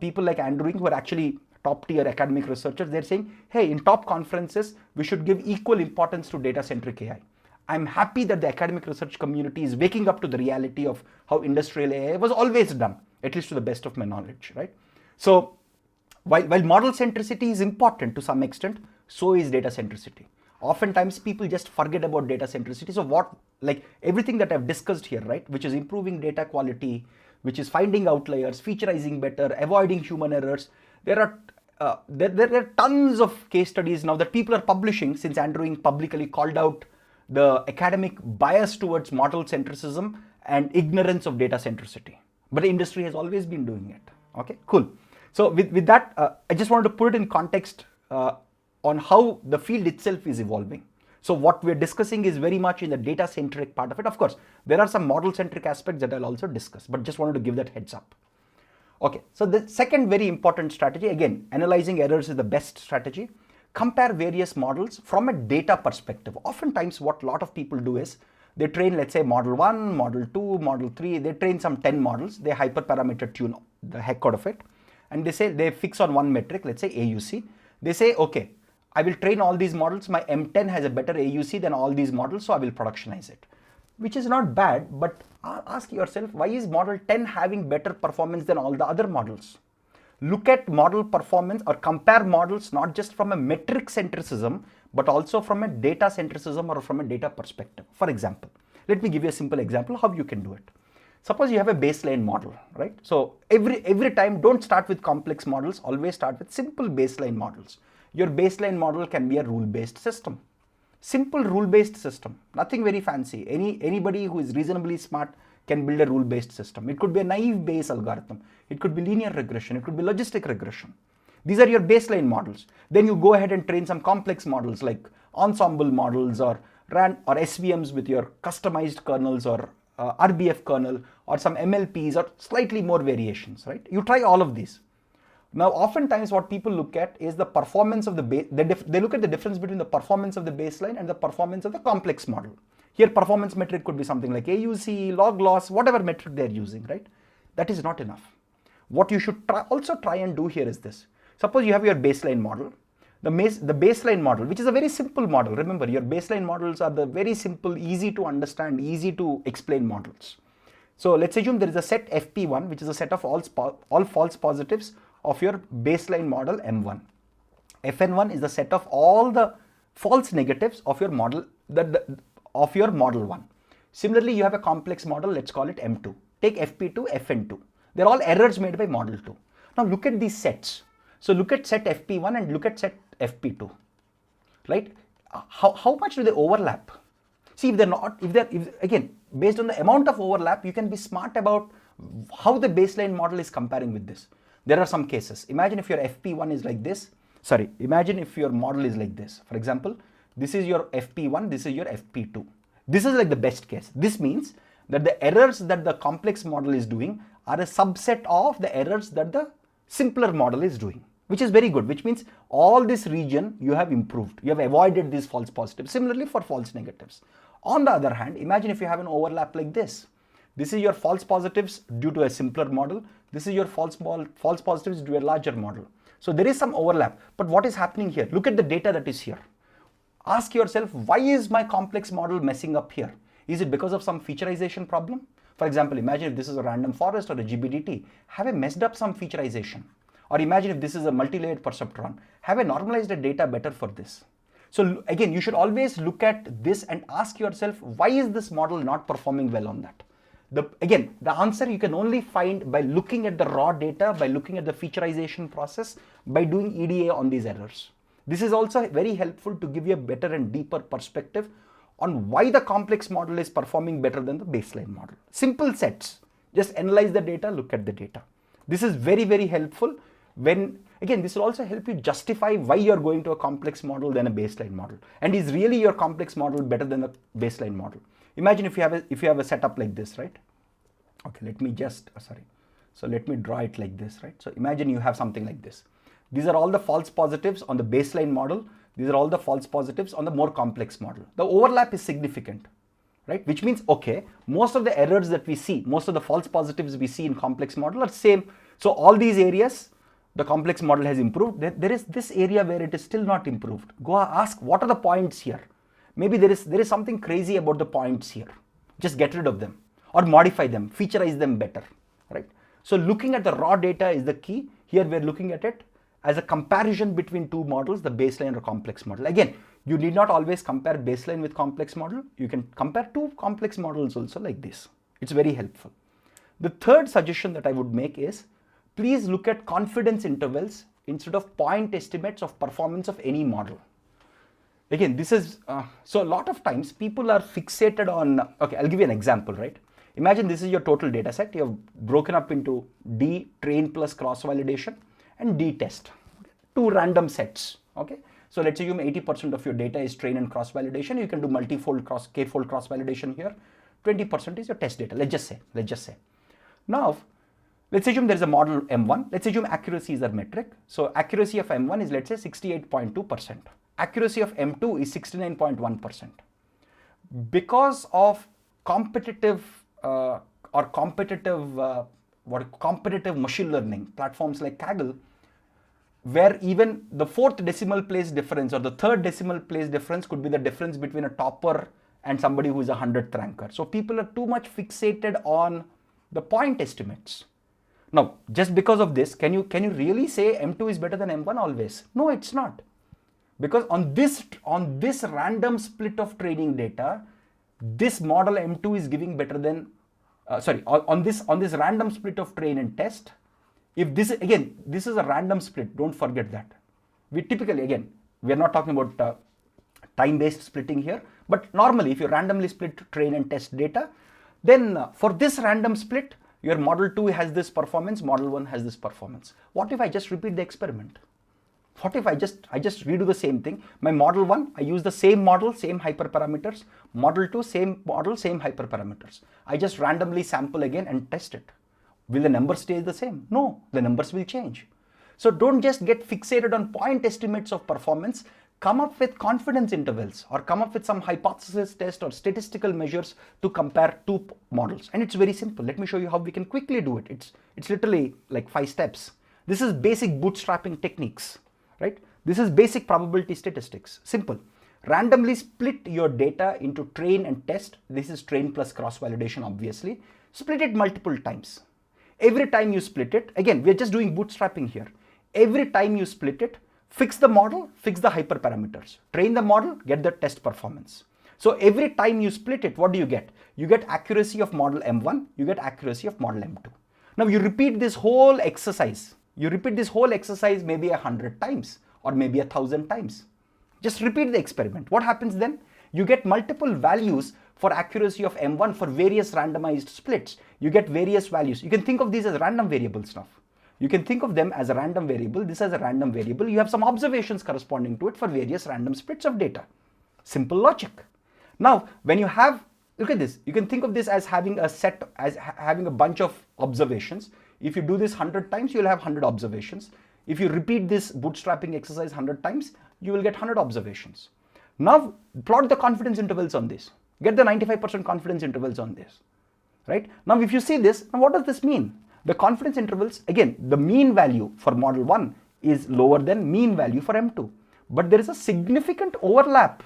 people like Andrew Ng who are actually top tier academic researchers, they're saying, hey, in top conferences, we should give equal importance to data-centric AI. I'm happy that the academic research community is waking up to the reality of how industrial AI was always done, at least to the best of my knowledge, right? So while model centricity is important to some extent, so is data centricity. Oftentimes people just forget about data centricity. So like everything that I've discussed here, right, which is improving data quality, which is finding outliers, featureizing better, avoiding human errors, there are tons of case studies now that people are publishing, since Andrew Ng publicly called out the academic bias towards model centricism and ignorance of data centricity. But the industry has always been doing it. Okay, cool. So with that, I just wanted to put it in context on how the field itself is evolving. So what we're discussing is very much in the data-centric part of it. Of course, there are some model-centric aspects that I'll also discuss, but just wanted to give that heads up. Okay, so the second very important strategy, again, analyzing errors is the best strategy. Compare various models from a data perspective. Oftentimes what a lot of people do is they train, let's say, model 1, model 2, model 3, they train some 10 models, they hyperparameter tune the heck out of it, and they say they fix on one metric, let's say AUC. They say, okay, I will train all these models, my M10 has a better AUC than all these models, so I will productionize it. Which is not bad, but ask yourself, why is model 10 having better performance than all the other models? Look at model performance or compare models not just from a metric centricism, but also from a data centricism or from a data perspective. For example, let me give you a simple example how you can do it. Suppose you have a baseline model, right? So every time, don't start with complex models, always start with simple baseline models. Your baseline model can be a rule-based system. Simple rule-based system, nothing very fancy. Anybody who is reasonably smart can build a rule-based system. It could be a naive Bayes algorithm. It could be linear regression. It could be logistic regression. These are your baseline models. Then you go ahead and train some complex models like ensemble models or SVMs with your customized kernels or RBF kernel or some MLPs or slightly more variations, right? You try all of these. Now, oftentimes what people look at is the performance of the base. They look at the difference between the performance of the baseline and the performance of the complex model. Here, performance metric could be something like AUC, log loss, whatever metric they're using, right? That is not enough. What you should also try and do here is this. Suppose you have your baseline model. The baseline model, which is a very simple model. Remember, your baseline models are the very simple, easy to understand, easy to explain models. So let's assume there is a set FP1, which is a set of all false positives of your baseline model M1. Fn1 is the set of all the false negatives of your model, of your model 1. Similarly, you have a complex model, let's call it M2. Take FP2, Fn2. They're all errors made by model 2. Now look at these sets. So look at set FP1 and look at set FP2, right? How much do they overlap? See, again, based on the amount of overlap, you can be smart about how the baseline model is comparing with this. There are some cases. Imagine if your FP1 is like this. Imagine if your model is like this. For example, this is your FP1, this is your FP2. This is like the best case. This means that the errors that the complex model is doing are a subset of the errors that the simpler model is doing, which is very good, which means all this region you have improved. You have avoided these false positives. Similarly for false negatives. On the other hand, imagine if you have an overlap like this. This is your false positives due to a simpler model. This is your false positives due to a larger model. So there is some overlap, but what is happening here? Look at the data that is here. Ask yourself, why is my complex model messing up here? Is it because of some featureization problem? For example, imagine if this is a random forest or a GBDT, have I messed up some featureization? Or imagine if this is a multi-layered perceptron, have I normalized the data better for this? So again, you should always look at this and ask yourself, why is this model not performing well on that? Again, the answer you can only find by looking at the raw data, by looking at the featureization process, by doing EDA on these errors. This is also very helpful to give you a better and deeper perspective on why the complex model is performing better than the baseline model. Simple sets, just analyze the data, look at the data. This is very, very helpful when, again, this will also help you justify why you're going to a complex model than a baseline model. And is really your complex model better than the baseline model? Imagine if you have a setup like this, right? Okay, let me just, So let me draw it like this, right? So imagine you have something like this. These are all the false positives on the baseline model. These are all the false positives on the more complex model. The overlap is significant, right? Which means, okay, most of the errors that we see, most of the false positives we see in complex model are same. So all these areas, the complex model has improved. There is this area where it is still not improved. Go ask, what are the points here? Maybe there is something crazy about the points here. Just get rid of them or modify them, featureize them better, right? So looking at the raw data is the key. Here we're looking at it as a comparison between two models, the baseline or complex model. Again, you need not always compare baseline with complex model. You can compare two complex models also like this. It's very helpful. The third suggestion that I would make is, please look at confidence intervals instead of point estimates of performance of any model. Again, this is, so a lot of times people are fixated on, okay, I'll give you an example, right? Imagine this is your total data set. You have broken up into D train plus cross validation and D test, two random sets, okay? So let's assume 80% of your data is train and cross validation. You can do multi-fold k-fold cross validation here. 20% is your test data, let's just say. Now, let's assume there is a model M1. Let's assume accuracy is our metric. So accuracy of M1 is, let's say, 68.2%. Accuracy of M2 is 69.1%. Because of competitive machine learning platforms like Kaggle, where even the fourth decimal place difference or the third decimal place difference could be the difference between a topper and somebody who is a 100th ranker. So people are too much fixated on the point estimates. Now, just because of this, can you really say M2 is better than M1 always? No, it's not. Because on this random split of training data, this model M2 is giving better than, on this random split of train and test. If this, again, this is a random split, don't forget that. We typically, again, we are not talking about time-based splitting here, but normally if you randomly split train and test data, then for this random split, your model 2 has this performance, model 1 has this performance. What if I just repeat the experiment? What if I just redo the same thing? My model 1, I use the same model, same hyperparameters. Model 2, same model, same hyperparameters. I just randomly sample again and test it. Will the numbers stay the same? No, the numbers will change. So don't just get fixated on point estimates of performance. Come up with confidence intervals or come up with some hypothesis test or statistical measures to compare two models. And it's very simple. Let me show you how we can quickly do it. It's literally like 5 steps. This is basic bootstrapping techniques, right? This is basic probability statistics. Simple. Randomly split your data into train and test. This is train plus cross validation, obviously. Split it multiple times. Every time you split it, again, we're just doing bootstrapping here. Every time you split it, fix the model, fix the hyperparameters. Train the model, get the test performance. So every time you split it, what do you get? You get accuracy of model M1, you get accuracy of model M2. Now you repeat this whole exercise. You repeat this whole exercise maybe 100 times or maybe 1,000 times. Just repeat the experiment. What happens then? You get multiple values for accuracy of M1 for various randomized splits. You get various values. You can think of these as random variables now. You can think of them as a random variable, this as a random variable. You have some observations corresponding to it for various random splits of data. Simple logic. Now, when you have, look at this, you can think of this as having a set, as having a bunch of observations. If you do this 100 times, you'll have 100 observations. If you repeat this bootstrapping exercise 100 times, you will get 100 observations. Now, plot the confidence intervals on this. Get the 95% confidence intervals on this, right? Now, if you see this, now what does this mean? The confidence intervals, again, the mean value for model 1 is lower than mean value for M2. But there is a significant overlap.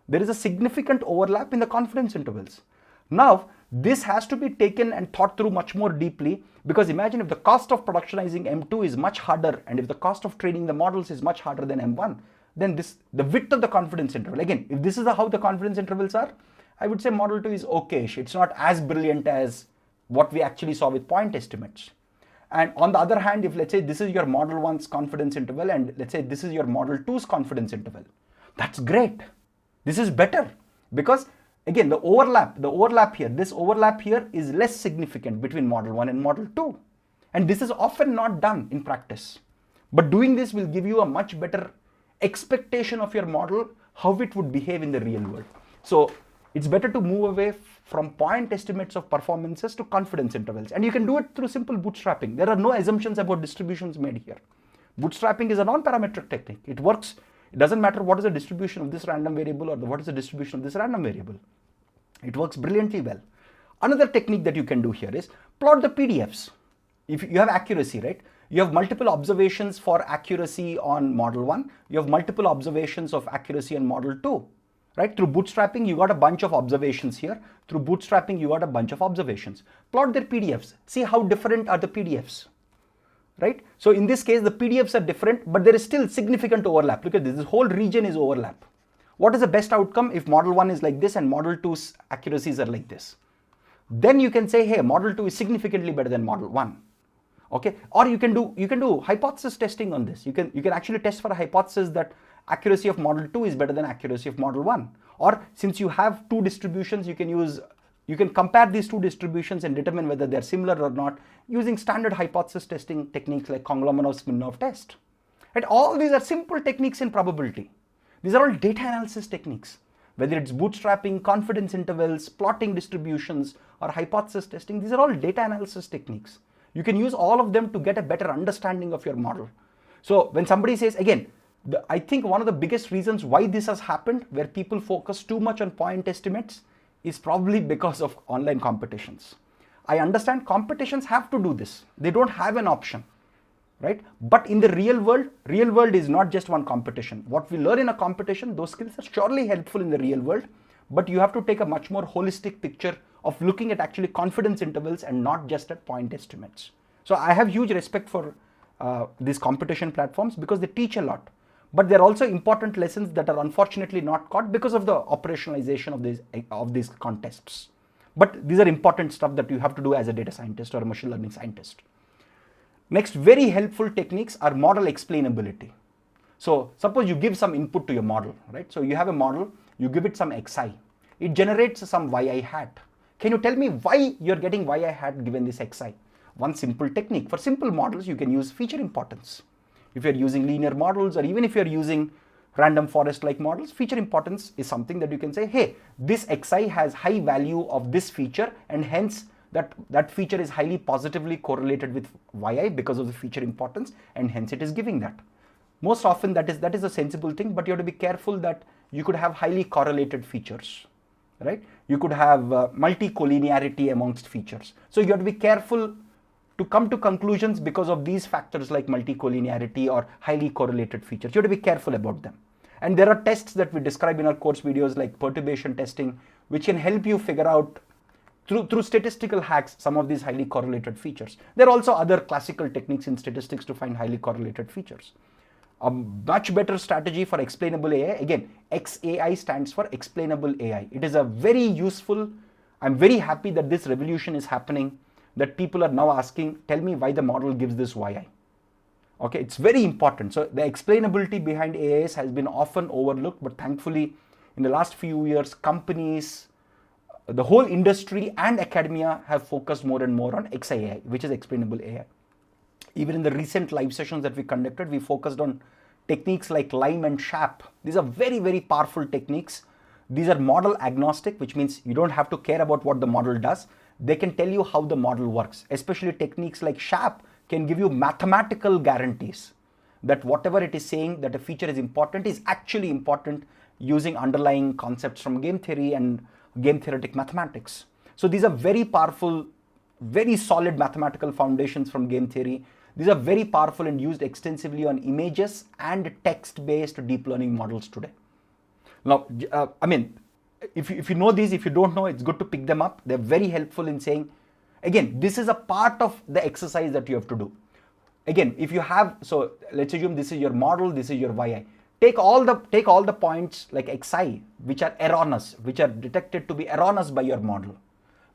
There is a significant overlap in the confidence intervals. Now, this has to be taken and thought through much more deeply, because imagine if the cost of productionizing M2 is much harder, and if the cost of training the models is much harder than M1, then the width of the confidence interval, again, if this is how the confidence intervals are, I would say model 2 is okay-ish. It's not as brilliant as what we actually saw with point estimates. And on the other hand, if let's say this is your model 1's confidence interval and let's say this is your model 2's confidence interval, that's great. This is better, because again, this overlap here is less significant between model 1 and model 2. And this is often not done in practice. But doing this will give you a much better expectation of your model, how it would behave in the real world. So it's better to move away from point estimates of performances to confidence intervals. And you can do it through simple bootstrapping. There are no assumptions about distributions made here. Bootstrapping is a non-parametric technique. It works. It doesn't matter what is the distribution of this random variable or what is the distribution of this random variable. It works brilliantly well. Another technique that you can do here is plot the PDFs. If you have accuracy, right? You have multiple observations for accuracy on model 1. You have multiple observations of accuracy on model 2. Right? Through bootstrapping, you got a bunch of observations here. Through bootstrapping, you got a bunch of observations. Plot their PDFs. See how different are the PDFs. Right? So in this case, the PDFs are different, but there is still significant overlap. Look at this. This whole region is overlap. What is the best outcome if model 1 is like this and model 2's accuracies are like this? Then you can say, hey, model 2 is significantly better than model 1. Okay? Or you can do hypothesis testing on this. You can actually test for a hypothesis that accuracy of model 2 is better than accuracy of model 1. Or since you have two distributions, you can compare these two distributions and determine whether they're similar or not using standard hypothesis testing techniques like Konglomanov-Smirnov test. Right? All these are simple techniques in probability. These are all data analysis techniques. Whether it's bootstrapping, confidence intervals, plotting distributions, or hypothesis testing, these are all data analysis techniques. You can use all of them to get a better understanding of your model. So when somebody says, again, I think one of the biggest reasons why this has happened, where people focus too much on point estimates, is probably because of online competitions. I understand competitions have to do this. They don't have an option, right? But in the real world is not just one competition. What we learn in a competition, those skills are surely helpful in the real world, but you have to take a much more holistic picture of looking at actually confidence intervals and not just at point estimates. So I have huge respect for these competition platforms because they teach a lot. But there are also important lessons that are unfortunately not caught because of the operationalization of these contests. But these are important stuff that you have to do as a data scientist or a machine learning scientist. Next, very helpful techniques are model explainability. So suppose you give some input to your model, right? So you have a model, you give it some xi. It generates some yi hat. Can you tell me why you're getting yi hat given this xi? One simple technique. For simple models, you can use feature importance. If you're using linear models or even if you're using random forest-like models, feature importance is something that you can say, hey, this xi has high value of this feature and hence that feature is highly positively correlated with yi because of the feature importance and hence it is giving that. Most often that is a sensible thing, but you have to be careful that you could have highly correlated features, right? You could have multi-collinearity amongst features. So you have to be careful to come to conclusions because of these factors like multi-collinearity or highly correlated features. You have to be careful about them. And there are tests that we describe in our course videos like perturbation testing, which can help you figure out through statistical hacks some of these highly correlated features. There are also other classical techniques in statistics to find highly correlated features. A much better strategy for explainable AI, again, XAI stands for explainable AI. It is a very useful, I'm very happy that this revolution is happening, that people are now asking, tell me why the model gives this yi. Okay, it's very important. So the explainability behind AIs has been often overlooked, but thankfully in the last few years, companies, the whole industry and academia have focused more and more on XAI, which is explainable AI. Even in the recent live sessions that we conducted, we focused on techniques like LIME and SHAP. These are very, very powerful techniques. These are model agnostic, which means you don't have to care about what the model does. They can tell you how the model works. Especially techniques like SHAP can give you mathematical guarantees that whatever it is saying that a feature is important is actually important using underlying concepts from game theory and game theoretic mathematics. So these are very powerful, very solid mathematical foundations from game theory These are very powerful and used extensively on images and text-based deep learning models today. Now, if you know these, if you don't know, it's good to pick them up. They're very helpful in saying, again, this is a part of the exercise that you have to do. Again, if you have, so let's assume this is your model, this is your yi. Take all the points like xi, which are erroneous, which are detected to be erroneous by your model.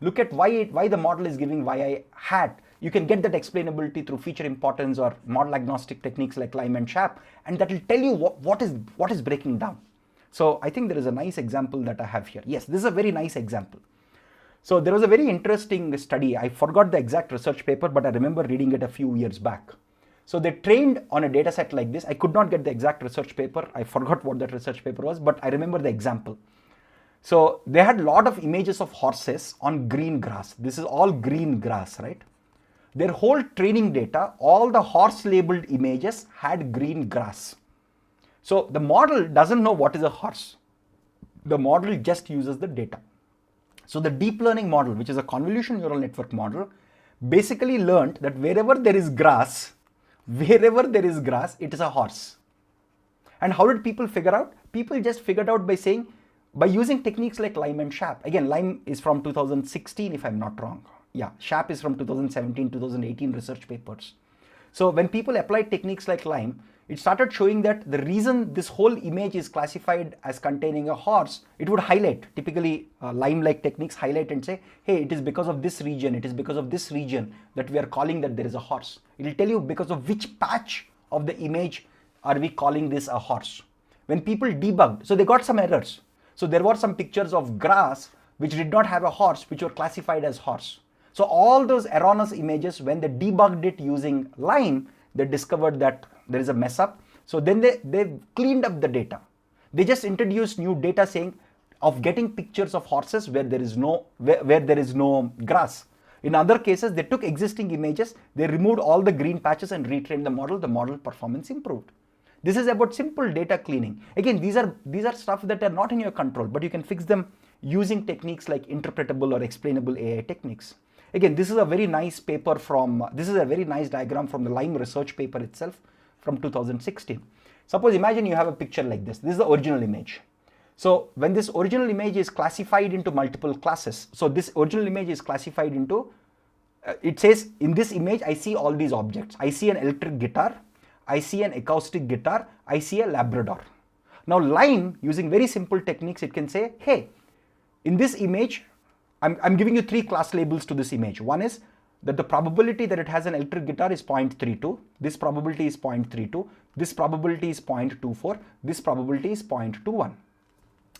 Look at why the model is giving yi hat. You can get that explainability through feature importance or model agnostic techniques like Lime and SHAP, and that will tell you what is breaking down. So I think there is a nice example that I have here. Yes, this is a very nice example. So there was a very interesting study. I forgot the exact research paper, but I remember reading it a few years back. So they trained on a data set like this. I could not get the exact research paper. I forgot what that research paper was, but I remember the example. So they had a lot of images of horses on green grass. This is all green grass, right? Their whole training data, all the horse labeled images had green grass. So the model doesn't know what is a horse. The model just uses the data. So the deep learning model, which is a convolutional neural network model, basically learned that wherever there is grass, it is a horse. And how did people figure out? People just figured out by using techniques like Lime and SHAP. Again, Lime is from 2016, if I'm not wrong. Yeah, SHAP is from 2017, 2018 research papers. So when people applied techniques like Lime, it started showing that the reason this whole image is classified as containing a horse, it would highlight, typically Lime-like techniques highlight and say, hey, it is because of this region, it is because of this region that we are calling that there is a horse. It will tell you because of which patch of the image are we calling this a horse. When people debugged, so they got some errors. So there were some pictures of grass which did not have a horse, which were classified as horse. So all those erroneous images, when they debugged it using Lime, they discovered that there is a mess up. So then they cleaned up the data. They just introduced new data saying of getting pictures of horses where there is no grass. In other cases, they took existing images, they removed all the green patches and retrained the model performance improved. This is about simple data cleaning. Again, these are stuff that are not in your control, but you can fix them using techniques like interpretable or explainable AI techniques. Again, this is a very nice diagram from the Lime research paper itself from 2016. Suppose imagine you have a picture like this. This is the original image. So when this original image is classified into multiple classes, so this original image is classified into, it says in this image, I see all these objects. I see an electric guitar, I see an acoustic guitar, I see a Labrador. Now Lime, using very simple techniques, it can say, hey, in this image, I'm giving you three class labels to this image. One is that the probability that it has an electric guitar is 0.32. This probability is 0.32. This probability is 0.24. This probability is 0.21.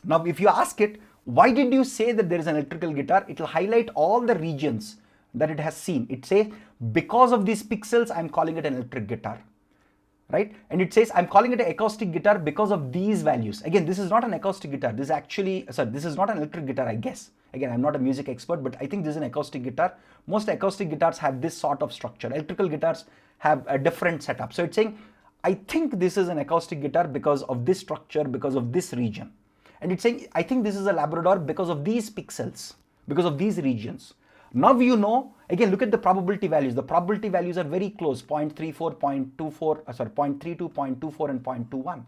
Now, if you ask it, why did you say that there is an electrical guitar? It will highlight all the regions that it has seen. It says, because of these pixels, I'm calling it an electric guitar. Right? And it says, I'm calling it an acoustic guitar because of these values. Again, this is not an acoustic guitar. This is not an electric guitar, I guess. Again, I'm not a music expert, but I think this is an acoustic guitar. Most acoustic guitars have this sort of structure. Electrical guitars have a different setup. So it's saying, I think this is an acoustic guitar because of this structure, because of this region. And it's saying, I think this is a Labrador because of these pixels, because of these regions. Now you know, again, look at the probability values. The probability values are very close, 0.34, 0.32, 0.24, and 0.21.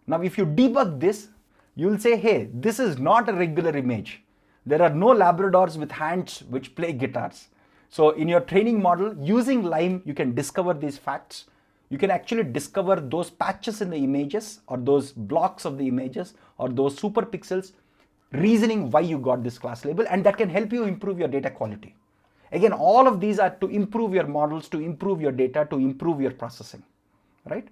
Now, if you debug this, you'll say, hey, this is not a regular image. There are no Labradors with hands which play guitars. So in your training model, using Lime, you can discover these facts. You can actually discover those patches in the images or those blocks of the images or those super pixels, reasoning why you got this class label, and that can help you improve your data quality. Again, all of these are to improve your models, to improve your data, to improve your processing, right?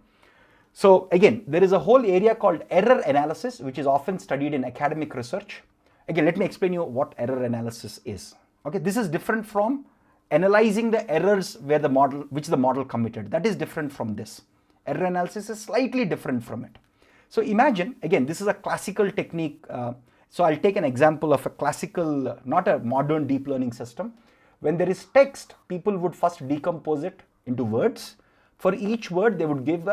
So again, there is a whole area called error analysis, which is often studied in academic research. Again, let me explain you what error analysis is. Okay, this is different from analyzing the errors which the model committed. That is different from this. Error analysis is slightly different from it. So imagine, again, this is a classical technique. So I'll take an example of a classical, not a modern deep learning system. When there is text, people would first decompose it into words. For each word, they would give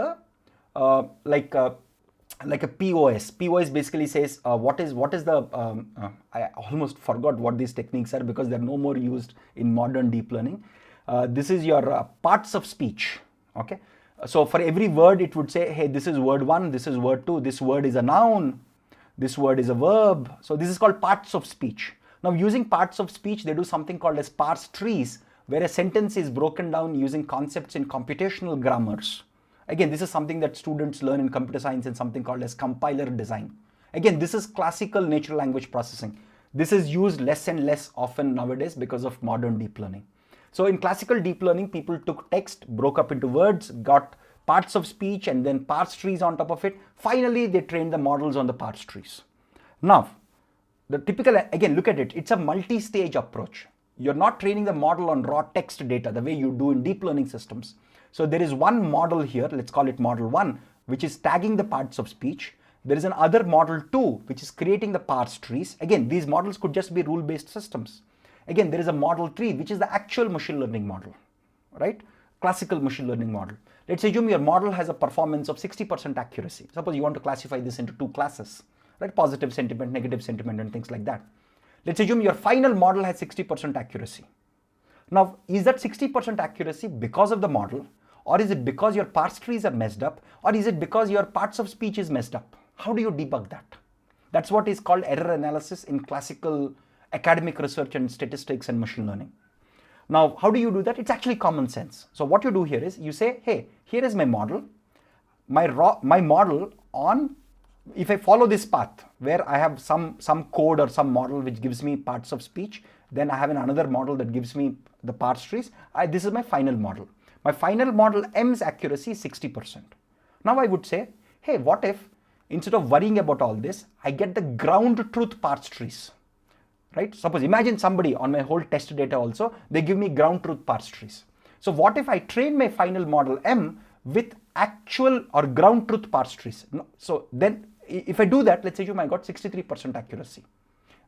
like a POS. POS basically says what is the, I almost forgot what these techniques are because they're no more used in modern deep learning. This is your parts of speech. Okay. So for every word, it would say, hey, this is word 1, this is word 2, this word is a noun, this word is a verb. So this is called parts of speech. Now using parts of speech, they do something called as parse trees, where a sentence is broken down using concepts in computational grammars. Again, this is something that students learn in computer science in something called as compiler design. Again, this is classical natural language processing. This is used less and less often nowadays because of modern deep learning. So in classical deep learning, people took text, broke up into words, got parts of speech, and then parse trees on top of it. Finally, they trained the models on the parse trees. Now, the typical, again, look at it, it's a multi-stage approach. You're not training the model on raw text data the way you do in deep learning systems. So there is one model here, let's call it model 1, which is tagging the parts of speech. There is another model 2, which is creating the parse trees. Again, these models could just be rule-based systems. Again, there is a model 3, which is the actual machine learning model, right? Classical machine learning model. Let's assume your model has a performance of 60% accuracy. Suppose you want to classify this into 2 classes, right? Positive sentiment, negative sentiment, and things like that. Let's assume your final model has 60% accuracy. Now, is that 60% accuracy because of the model, or is it because your parse trees are messed up, or is it because your parts of speech is messed up? How do you debug that? That's what is called error analysis in classical academic research and statistics and machine learning. Now, how do you do that? It's actually common sense. So what you do here is you say, hey, here is my model. My model on, if I follow this path where I have some code or some model which gives me parts of speech, then I have another model that gives me the parse trees. This is my final model. My final model M's accuracy is 60%. Now I would say, hey, what if instead of worrying about all this, I get the ground truth parse trees, right? Suppose, imagine somebody on my whole test data also, they give me ground truth parse trees. So what if I train my final model M with actual or ground truth parse trees? So then if I do that, let's assume I got 63% accuracy,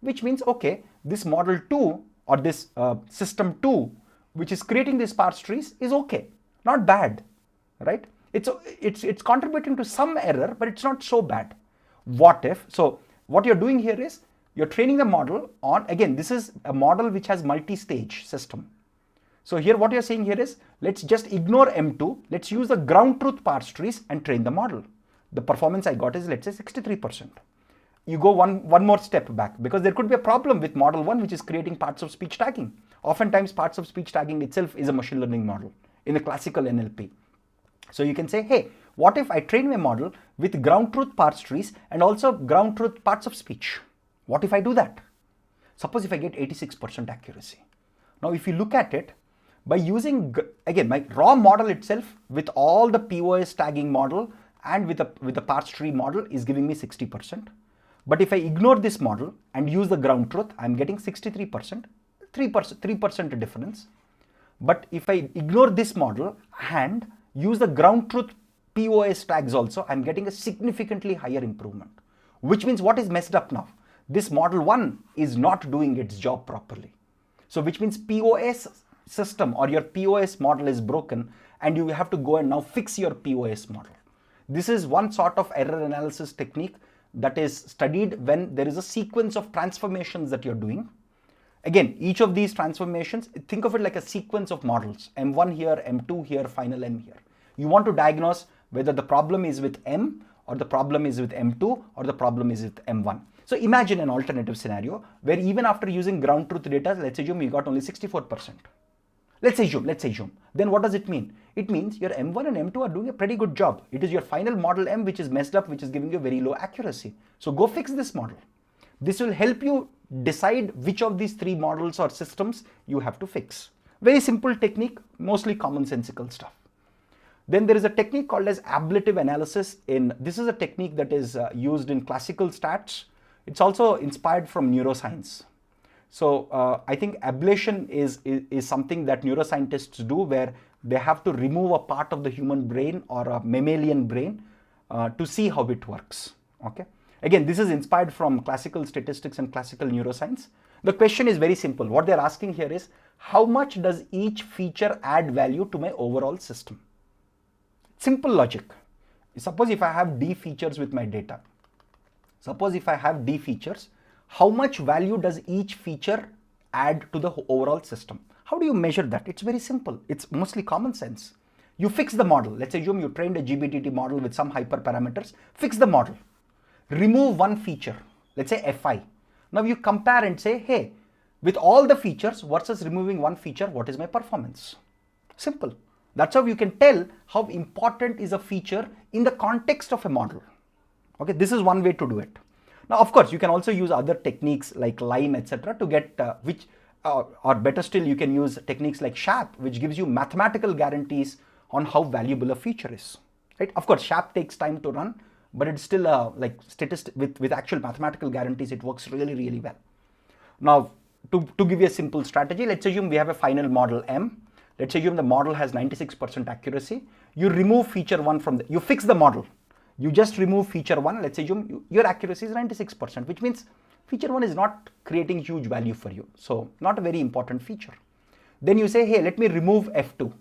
which means, okay, this model 2 or this system 2, which is creating these parse trees, is okay, not bad, right? It's contributing to some error, but it's not so bad. What if? So what you're doing here is you're training the model on, again, this is a model which has multi-stage system. So here what you're saying here is, let's just ignore M2, let's use the ground truth parse trees and train the model. The performance I got is, let's say, 63%. You go one more step back, because there could be a problem with model 1, which is creating parts of speech tagging. Oftentimes parts of speech tagging itself is a machine learning model in the classical NLP. So you can say, hey, what if I train my model with ground truth parse trees and also ground truth parts of speech? What if I do that? Suppose if I get 86% accuracy. Now if you look at it, by using, again, my raw model itself with all the POS tagging model and with the parse tree model is giving me 60%. But if I ignore this model and use the ground truth, I'm getting 63%, 3% difference. But if I ignore this model and use the ground truth POS tags also, I'm getting a significantly higher improvement. Which means what is messed up now? This model 1 is not doing its job properly. So which means POS system or your POS model is broken, and you have to go and now fix your POS model. This is one sort of error analysis technique that is studied when there is a sequence of transformations that you're doing. Again, each of these transformations, think of it like a sequence of models. M1 here, M2 here, final M here. You want to diagnose whether the problem is with M or the problem is with M2 or the problem is with M1. So imagine an alternative scenario where even after using ground truth data, let's assume you got only 64%. Let's assume. Then what does it mean? It means your M1 and M2 are doing a pretty good job. It is your final model M which is messed up, which is giving you very low accuracy. So go fix this model. This will help you decide which of these 3 models or systems you have to fix. Very simple technique, mostly commonsensical stuff. Then there is a technique called as ablative analysis. This is a technique that is used in classical stats. It's also inspired from neuroscience. So I think ablation is something that neuroscientists do, where they have to remove a part of the human brain or a mammalian brain to see how it works. Okay. Again, this is inspired from classical statistics and classical neuroscience. The question is very simple. What they're asking here is, how much does each feature add value to my overall system? Simple logic. Suppose if I have D features with my data. Suppose if I have D features, how much value does each feature add to the overall system? How do you measure that? It's very simple. It's mostly common sense. You fix the model. Let's assume you trained a GBTT model with some hyperparameters. Fix the model. Remove one feature. Let's say FI. Now you compare and say, hey, with all the features versus removing one feature, what is my performance? Simple. That's how you can tell how important is a feature in the context of a model. Okay, this is one way to do it. Now, of course, you can also use other techniques like LIME, etc. to get or better still, you can use techniques like SHAP, which gives you mathematical guarantees on how valuable a feature is. Right? Of course, SHAP takes time to run, but it's still like statistic with actual mathematical guarantees. It works really, really well. Now, to give you a simple strategy, let's assume we have a final model M. Let's assume the model has 96% accuracy. You remove feature 1 from you fix the model. You just remove feature 1. Let's assume your accuracy is 96%, which means feature 1 is not creating huge value for you. So not a very important feature. Then you say, hey, let me remove F2.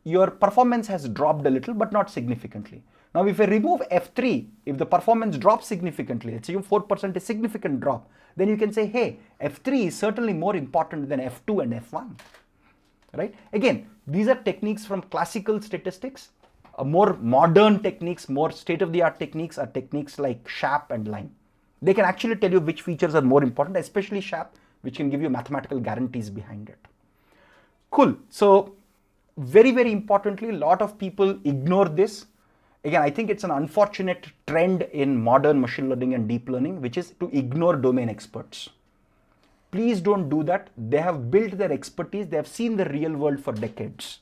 Your performance has dropped a little, but not significantly. Now, if I remove F3, if the performance drops significantly, let's assume 4% is significant drop, then you can say, hey, F3 is certainly more important than F2 and F1. Right? Again, these are techniques from classical statistics. More modern techniques, more state-of-the-art techniques are techniques like SHAP and LIME. They can actually tell you which features are more important, especially SHAP, which can give you mathematical guarantees behind it. Cool. So very, very importantly, a lot of people ignore this. Again, I think it's an unfortunate trend in modern machine learning and deep learning, which is to ignore domain experts. Please don't do that. They have built their expertise. They have seen the real world for decades.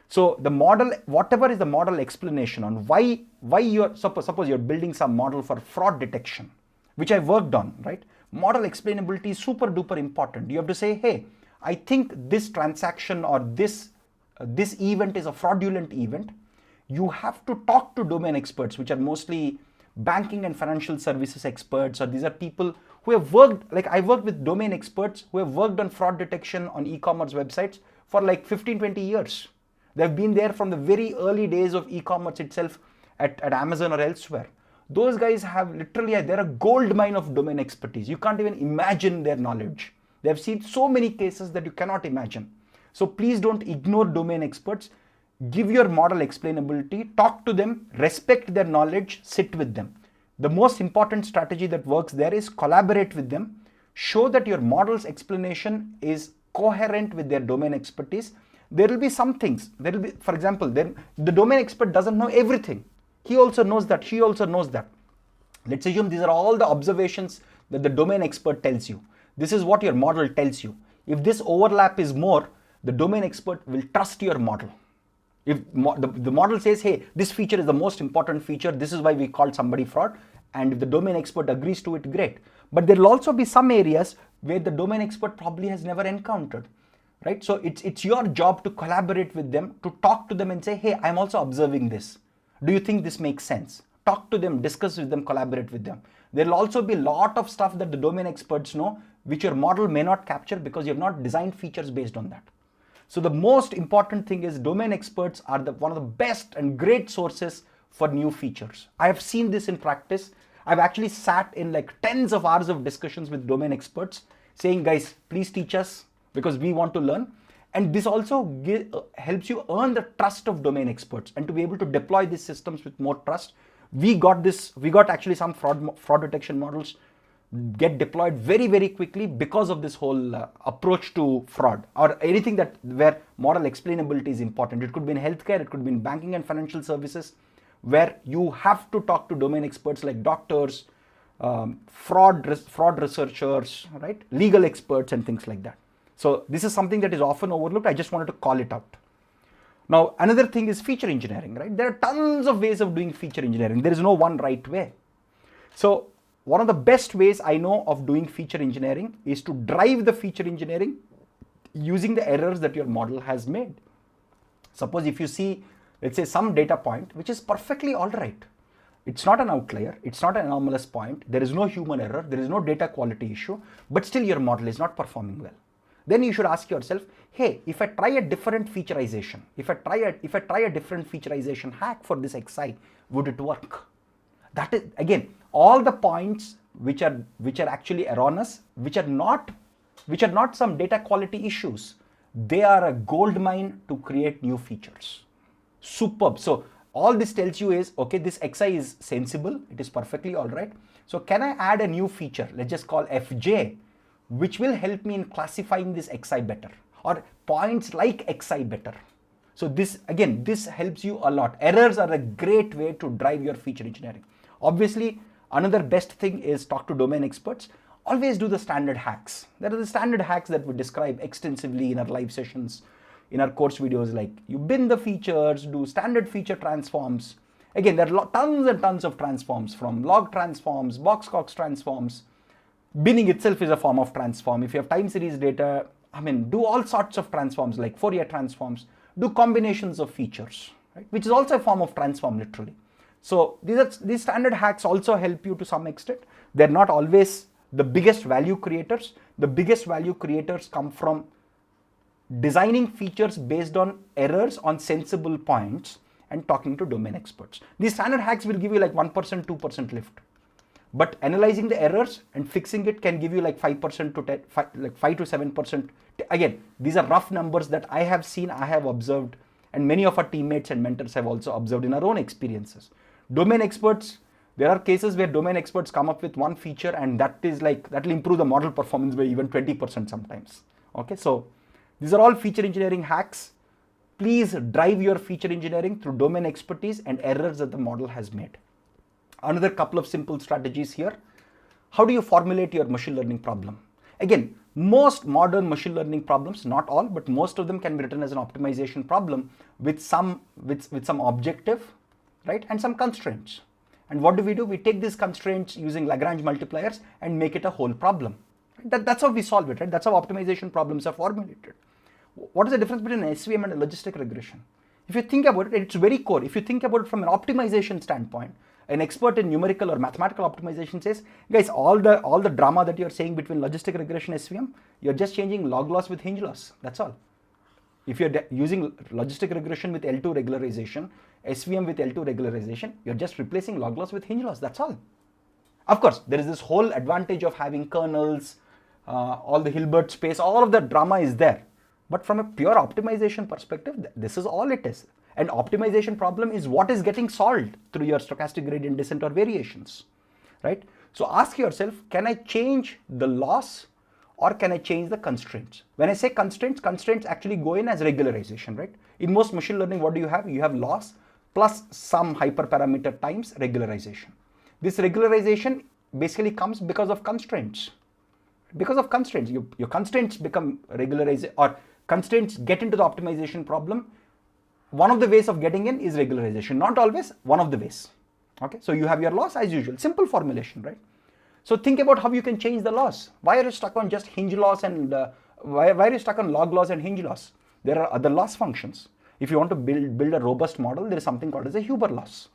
So the model, whatever is the model explanation on why you're, suppose you're building some model for fraud detection, which I worked on, right? Model explainability is super duper important. You have to say, hey, I think this transaction or this event is a fraudulent event. You have to talk to domain experts, which are mostly banking and financial services experts, or these are people who have worked, like I worked with domain experts who have worked on fraud detection on e-commerce websites for like 15, 20 years. They've been there from the very early days of e-commerce itself at Amazon or elsewhere. Those guys have literally, they're a gold mine of domain expertise. You can't even imagine their knowledge. They've seen so many cases that you cannot imagine. So please don't ignore domain experts. Give your model explainability, talk to them, respect their knowledge, sit with them. The most important strategy that works there is collaborate with them, show that your model's explanation is coherent with their domain expertise. There will be some things, there will be, for example, the domain expert doesn't know everything. He also knows that, she also knows that. Let's assume these are all the observations that the domain expert tells you. This is what your model tells you. If this overlap is more, the domain expert will trust your model. If the model says, hey, this feature is the most important feature, this is why we called somebody fraud, and if the domain expert agrees to it, great. But there will also be some areas where the domain expert probably has never encountered, right? So it's your job to collaborate with them, to talk to them and say, hey, I'm also observing this. Do you think this makes sense? Talk to them, discuss with them, collaborate with them. There will also be a lot of stuff that the domain experts know, which your model may not capture because you have not designed features based on that. So the most important thing is domain experts are one of the best and great sources for new features. I have seen this in practice. I've actually sat in like tens of hours of discussions with domain experts saying, guys, please teach us because we want to learn. And this also helps you earn the trust of domain experts and to be able to deploy these systems with more trust. We got actually some fraud detection models get deployed very, very quickly because of this whole approach to fraud or anything where model explainability is important. It could be in healthcare, it could be in banking and financial services, where you have to talk to domain experts like doctors, fraud researchers, right? Legal experts and things like that. So this is something that is often overlooked. I just wanted to call it out. Now, another thing is feature engineering, right? There are tons of ways of doing feature engineering. There is no one right way. So one of the best ways I know of doing feature engineering is to drive the feature engineering using the errors that your model has made. Suppose if you see, let's say, some data point, which is perfectly all right. It's not an outlier. It's not an anomalous point. There is no human error. There is no data quality issue, but still your model is not performing well. Then you should ask yourself, hey, if I try a different featureization, if I try a different featureization hack for this XI, would it work? That is, again, all the points which are actually erroneous, which are not which are not some data quality issues. They are a gold mine to create new features. Superb. So all this tells you is, okay, this XI is sensible, it is perfectly all right. So can I add a new feature, let's just call FJ, which will help me in classifying this XI better, or points like XI better. So this, again, this helps you a lot. Errors are a great way to drive your feature engineering. Obviously, another best thing is talk to domain experts. Always do the standard hacks. There are the standard hacks that we describe extensively in our live sessions, in our course videos, like you bin the features, do standard feature transforms. Again, there are tons and tons of transforms, from log transforms, boxcox transforms. Binning itself is a form of transform. If you have time series data, I mean, do all sorts of transforms like Fourier transforms, do combinations of features, right? Which is also a form of transform, literally. So these standard hacks also help you to some extent. They're not always the biggest value creators. The biggest value creators come from designing features based on errors on sensible points and talking to domain experts. These standard hacks will give you like 1%, 2% lift. But analyzing the errors and fixing it can give you like 5% to 10, like 5 to 7%. Again, these are rough numbers that I have seen, I have observed, and many of our teammates and mentors have also observed in our own experiences. Domain experts, there are cases where domain experts come up with one feature and that will improve the model performance by even 20% sometimes. Okay, so these are all feature engineering hacks. Please drive your feature engineering through domain expertise and errors that the model has made. Another couple of simple strategies here. How do you formulate your machine learning problem? Again, most modern machine learning problems, not all, but most of them can be written as an optimization problem with some objective, right, and some constraints. And what do? We take these constraints using Lagrange multipliers and make it a whole problem. That's how we solve it, right? That's how optimization problems are formulated. What is the difference between an SVM and a logistic regression? If you think about it, it's very core. If you think about it from an optimization standpoint, an expert in numerical or mathematical optimization says, guys, all the drama that you're saying between logistic regression and SVM, you're just changing log loss with hinge loss. That's all. If you're using logistic regression with L2 regularization, SVM with L2 regularization, you're just replacing log loss with hinge loss. That's all. Of course, there is this whole advantage of having kernels, all the Hilbert space, all of that drama is there. But from a pure optimization perspective, this is all it is. An optimization problem is what is getting solved through your stochastic gradient descent or variations, right? So ask yourself, can I change the loss or can I change the constraints? When I say constraints actually go in as regularization, right? In most machine learning, what do you have? You have loss plus some hyperparameter times regularization. This regularization basically comes because of constraints. Because of constraints, your constraints become regularized, or constraints get into the optimization problem. One of the ways of getting in is regularization, not always, one of the ways. Okay, so you have your loss as usual, simple formulation, right? So think about how you can change the loss. Why are you stuck on just hinge loss and why are you stuck on log loss and hinge loss? There are other loss functions. If you want to build a robust model, there is something called as a Huber loss.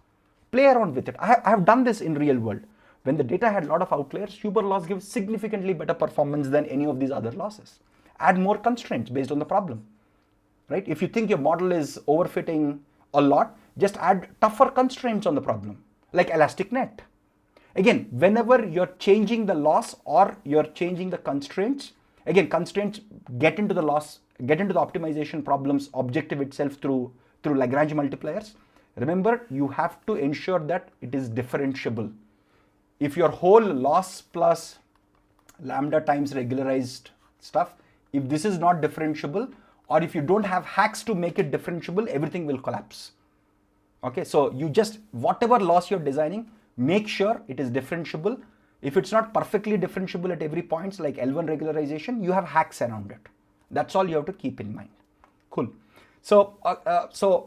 Play around with it. I have done this in real world. When the data had a lot of outliers, Huber loss gives significantly better performance than any of these other losses. Add more constraints based on the problem. Right? If you think your model is overfitting a lot, just add tougher constraints on the problem, like elastic net. Again, whenever you're changing the loss or you're changing the constraints, again, constraints get into the loss, get into the optimization problem's objective itself through Lagrange multipliers. Remember, you have to ensure that it is differentiable. If your whole loss plus lambda times regularized stuff, if this is not differentiable, or if you don't have hacks to make it differentiable, everything will collapse. Okay, so you just, whatever loss you're designing, make sure it is differentiable. If it's not perfectly differentiable at every point, like L1 regularization, you have hacks around it. That's all you have to keep in mind. Cool. So,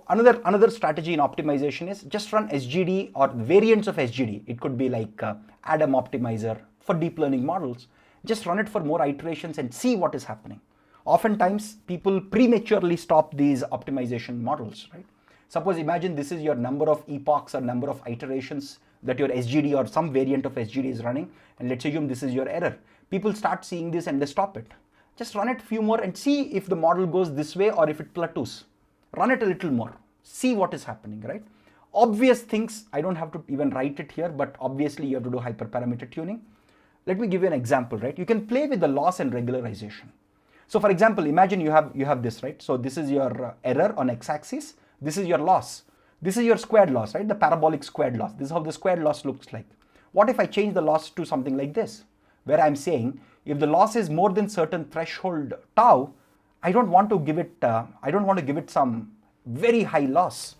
another strategy in optimization is just run SGD or variants of SGD. It could be like Adam optimizer for deep learning models. Just run it for more iterations and see what is happening. Oftentimes, people prematurely stop these optimization models, right? Suppose imagine this is your number of epochs or number of iterations that your SGD or some variant of SGD is running, and let's assume this is your error. People start seeing this and they stop it. Just run it a few more and see if the model goes this way or if it plateaus. Run it a little more, see what is happening, right? Obvious things, I don't have to even write it here, but obviously you have to do hyperparameter tuning. let me give you an example, right? You can play with the loss and regularization. So for example, imagine you have this, right? So this is your error on x-axis. This is your loss. This is your squared loss, right? The parabolic squared loss. This is how the squared loss looks like. What if I change the loss to something like this, where I'm saying if the loss is more than certain threshold tau, I don't want to give it some very high loss.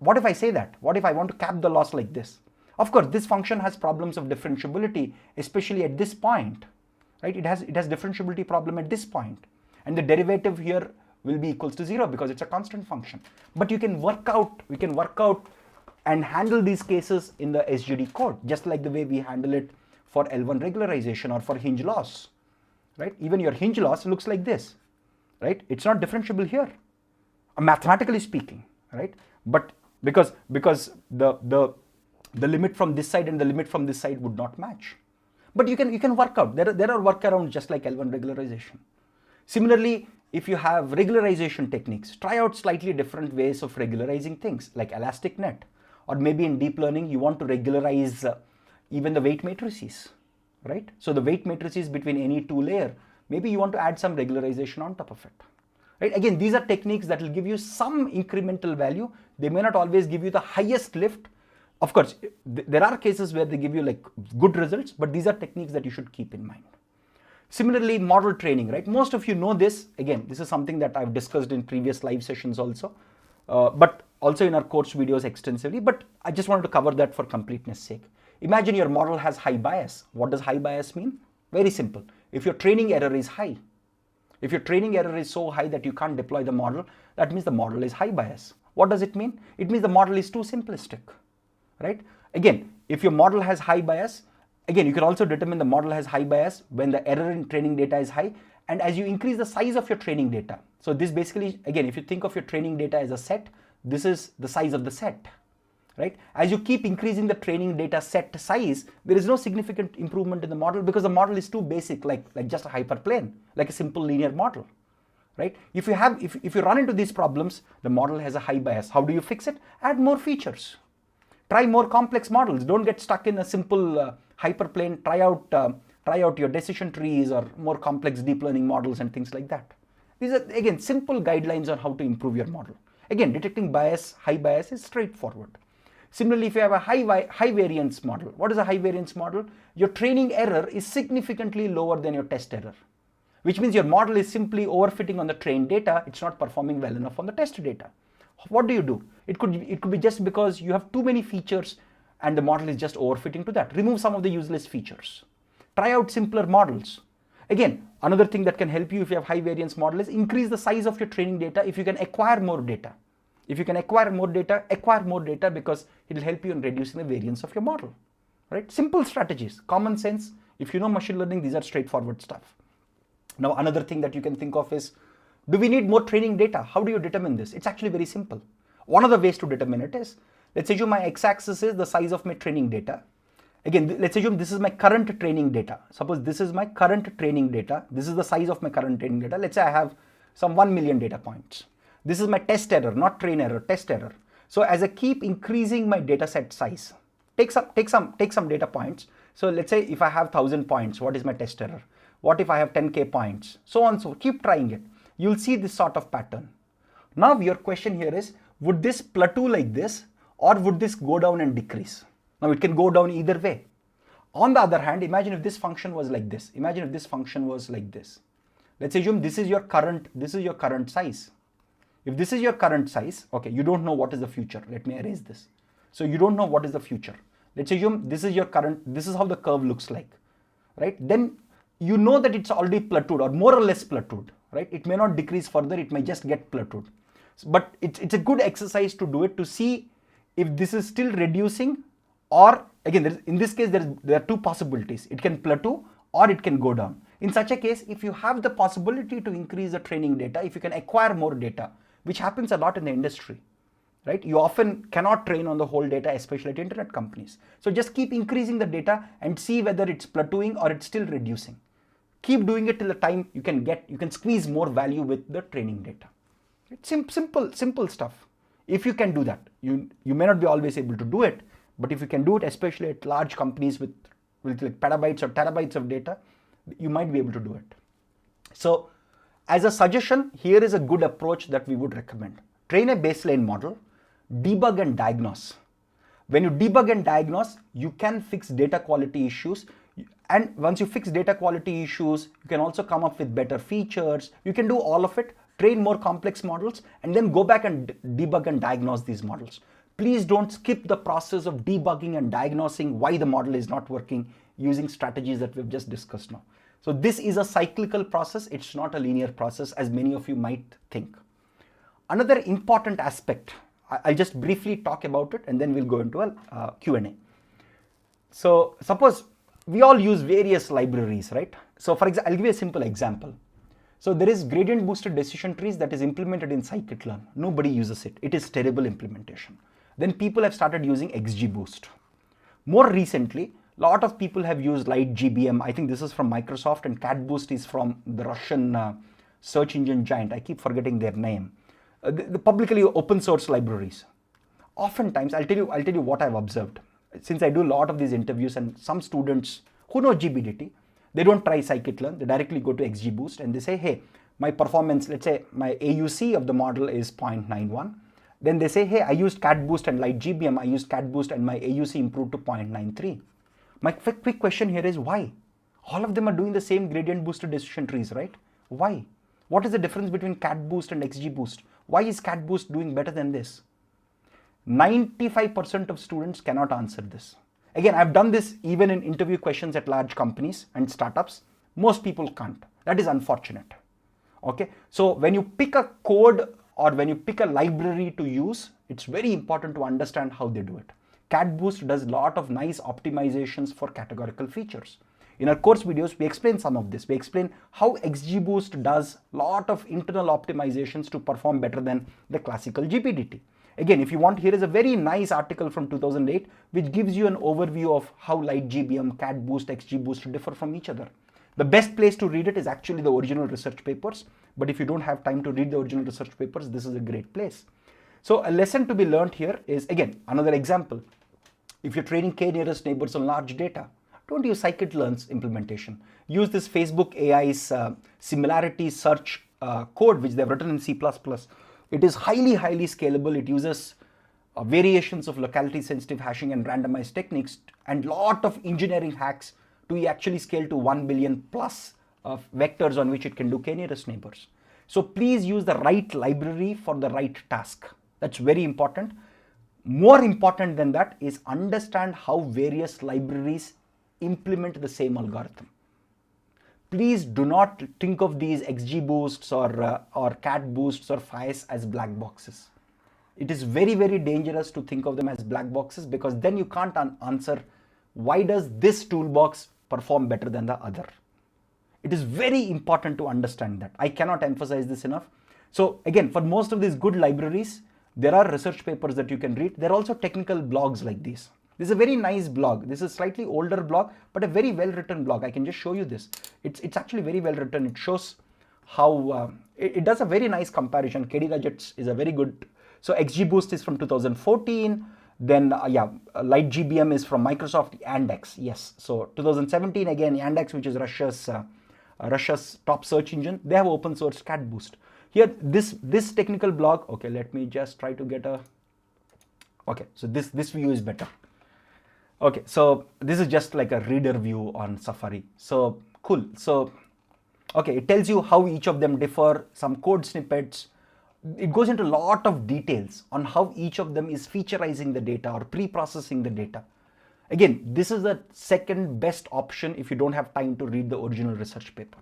What if I say that? What if I want to cap the loss like this? Of course, this function has problems of differentiability, especially at this point, right? It has differentiability problem at this point, and the derivative here will be equals to 0 because it's a constant function. But we can work out and handle these cases in the SGD code, just like the way we handle it for L1 regularization or for hinge loss, right? Even your hinge loss looks like this, right? It's not differentiable here, mathematically speaking, right? But because the limit from this side and the limit from this side would not match. But you can work out. There are workarounds just like L1 regularization. Similarly, if you have regularization techniques, try out slightly different ways of regularizing things like elastic net, or maybe in deep learning you want to regularize even the weight matrices, right? So the weight matrices between any two layer, maybe you want to add some regularization on top of it, right? Again, these are techniques that will give you some incremental value. They may not always give you the highest lift. Of course, there are cases where they give you like good results, but these are techniques that you should keep in mind. Similarly, model training, right? Most of you know this. Again, this is something that I've discussed in previous live sessions also, but also in our course videos extensively, but I just wanted to cover that for completeness sake. Imagine your model has high bias. What does high bias mean? Very simple. If your training error is high, if your training error is so high that you can't deploy the model, that means the model is high bias. What does it mean? It means the model is too simplistic, right? Again, if your model has high bias, again, you can also determine the model has high bias when the error in training data is high, and as you increase the size of your training data. So this basically, again, if you think of your training data as a set, this is the size of the set, right? As you keep increasing the training data set size, there is no significant improvement in the model because the model is too basic, like just a hyperplane, like a simple linear model, right? If you run into these problems, the model has a high bias. How do you fix it? Add more features. Try more complex models. Don't get stuck in a simple hyperplane. Try out your decision trees or more complex deep learning models and things like that. These are, again, simple guidelines on how to improve your model. Again, detecting bias, high bias is straightforward. Similarly, if you have a high variance model, what is a high variance model? Your training error is significantly lower than your test error, which means your model is simply overfitting on the trained data. It's not performing well enough on the test data. What do? It could be just because you have too many features and the model is just overfitting to that. Remove some of the useless features. Try out simpler models. Again, another thing that can help you if you have high variance model is increase the size of your training data if you can acquire more data. If you can acquire more data because it will help you in reducing the variance of your model, right? Simple strategies, common sense. If you know machine learning, these are straightforward stuff. Now, another thing that you can think of is, do we need more training data? How do you determine this? It's actually very simple. One of the ways to determine it is, let's assume my x-axis is the size of my training data. Again, let's assume this is my current training data. Suppose this is my current training data. This is the size of my current training data. Let's say I have some 1 million data points. This is my test error, not train error, test error. So as I keep increasing my data set size, take some data points. So let's say if I have 1,000 points, what is my test error? What if I have 10K points? So on, so keep trying it. You'll see this sort of pattern. Now your question here is, would this plateau like this, or would this go down and decrease? Now it can go down either way. On the other hand, imagine if this function was like this. Imagine if this function was like this. Let's assume this is your current size. If this is your current size, okay, you don't know what is the future. Let me erase this. So you don't know what is the future. Let's assume this is your current, this is how the curve looks like, right? Then you know that it's already plateaued or more or less plateaued, right? It may not decrease further, it may just get plateaued. But it's a good exercise to do it to see if this is still reducing, or again, in this case, there are two possibilities. It can plateau or it can go down. In such a case, if you have the possibility to increase the training data, if you can acquire more data, which happens a lot in the industry, right? You often cannot train on the whole data, especially at internet companies. So just keep increasing the data and see whether it's plateauing or it's still reducing. Keep doing it till the time you can squeeze more value with the training data. It's simple stuff. If you can do that, you may not be always able to do it, but if you can do it, especially at large companies with with like petabytes or terabytes of data, you might be able to do it. So as a suggestion, here is a good approach that we would recommend. Train a baseline model, debug and diagnose. When you debug and diagnose, you can fix data quality issues. And once you fix data quality issues, you can also come up with better features. You can do all of it, train more complex models, and then go back and debug and diagnose these models. Please don't skip the process of debugging and diagnosing why the model is not working using strategies that we've just discussed now. So this is a cyclical process. It's not a linear process as many of you might think. Another important aspect, I'll just briefly talk about it and then we'll go into a Q&A. So suppose we all use various libraries, right? So for example, I'll give you a simple example. So there is gradient boosted decision trees that is implemented in scikit-learn. Nobody uses it. It is terrible implementation. Then people have started using XGBoost. More recently, a lot of people have used LightGBM. I think this is from Microsoft, and CatBoost is from the Russian search engine giant. I keep forgetting their name. The publicly open source libraries. Oftentimes, I'll tell you what I've observed. Since I do a lot of these interviews, and some students who know GBDT, they don't try scikit-learn. They directly go to XGBoost and they say, hey, my performance, let's say my AUC of the model is 0.91. Then they say, hey, I used CatBoost and LightGBM. I used CatBoost and my AUC improved to 0.93. My quick question here is why? All of them are doing the same gradient boosted decision trees, right? Why? What is the difference between CatBoost and XGBoost? Why is CatBoost doing better than this? 95% of students cannot answer this. Again, I've done this even in interview questions at large companies and startups. Most people can't. That is unfortunate. Okay, so when you pick a code or when you pick a library to use, it's very important to understand how they do it. CatBoost does a lot of nice optimizations for categorical features. In our course videos, we explain some of this. We explain how XGBoost does a lot of internal optimizations to perform better than the classical GBDT. Again, if you want, here is a very nice article from 2008, which gives you an overview of how LightGBM, CatBoost, XGBoost differ from each other. The best place to read it is actually the original research papers. But if you don't have time to read the original research papers, this is a great place. So a lesson to be learned here is, again, another example. If you're training k-nearest neighbors on large data, don't use scikit-learn's implementation. Use this Facebook AI's similarity search code, which they've written in C++. It is highly scalable. It uses variations of locality sensitive hashing and randomized techniques and lot of engineering hacks to actually scale to 1 billion plus of vectors on which it can do k-nearest neighbors. So please use the right library for the right task. That's very important. More important than that is understand how various libraries implement the same algorithm. Please do not think of these XGBoosts or CatBoosts or FIES as black boxes. It is very dangerous to think of them as black boxes, because then you can't answer why does this toolbox perform better than the other. It is very important to understand that. I cannot emphasize this enough. So again, for most of these good libraries, there are research papers that you can read. There are also technical blogs like this. This is a very nice blog. This is a slightly older blog, but a very well written blog. I can just show you this. It's actually very well written. It shows how, it does a very nice comparison. KD Gadgets is a very good, so XGBoost is from 2014. Then LightGBM is from Microsoft, Yandex, yes. So 2017 again, Yandex, which is Russia's top search engine, they have open source CatBoost. Here, this technical blog, okay, let me just try to get a, okay, so this view is better. Okay, so this is just like a reader view on Safari. So cool. So, okay, it tells you how each of them differ, some code snippets. It goes into a lot of details on how each of them is featureizing the data or pre-processing the data. Again, this is the second best option if you don't have time to read the original research paper,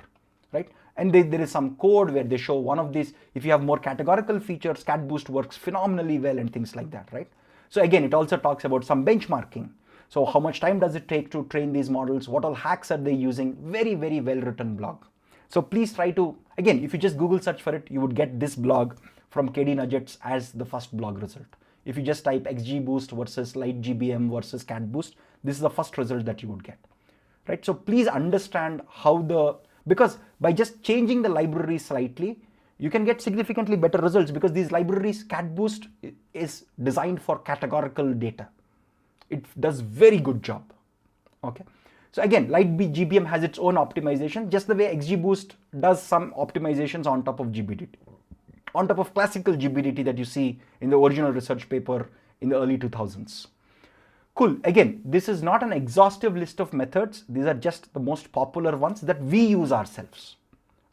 right? And there is some code where they show one of these. If you have more categorical features, CatBoost works phenomenally well and things like that, right? So again, it also talks about some benchmarking. So how much time does it take to train these models? What all hacks are they using? Very well written blog. So please try to, again, if you just Google search for it, you would get this blog from KD Gadgets as the first blog result. If you just type XGBoost versus LightGBM versus CatBoost, this is the first result that you would get, right? So please understand how because by just changing the library slightly, you can get significantly better results, because these libraries, CatBoost is designed for categorical data. It does very good job, okay? So again, GBM has its own optimization, just the way XGBoost does some optimizations on top of GBDT, on top of classical GBDT that you see in the original research paper in the early 2000s. Cool. Again, this is not an exhaustive list of methods. These are just the most popular ones that we use ourselves.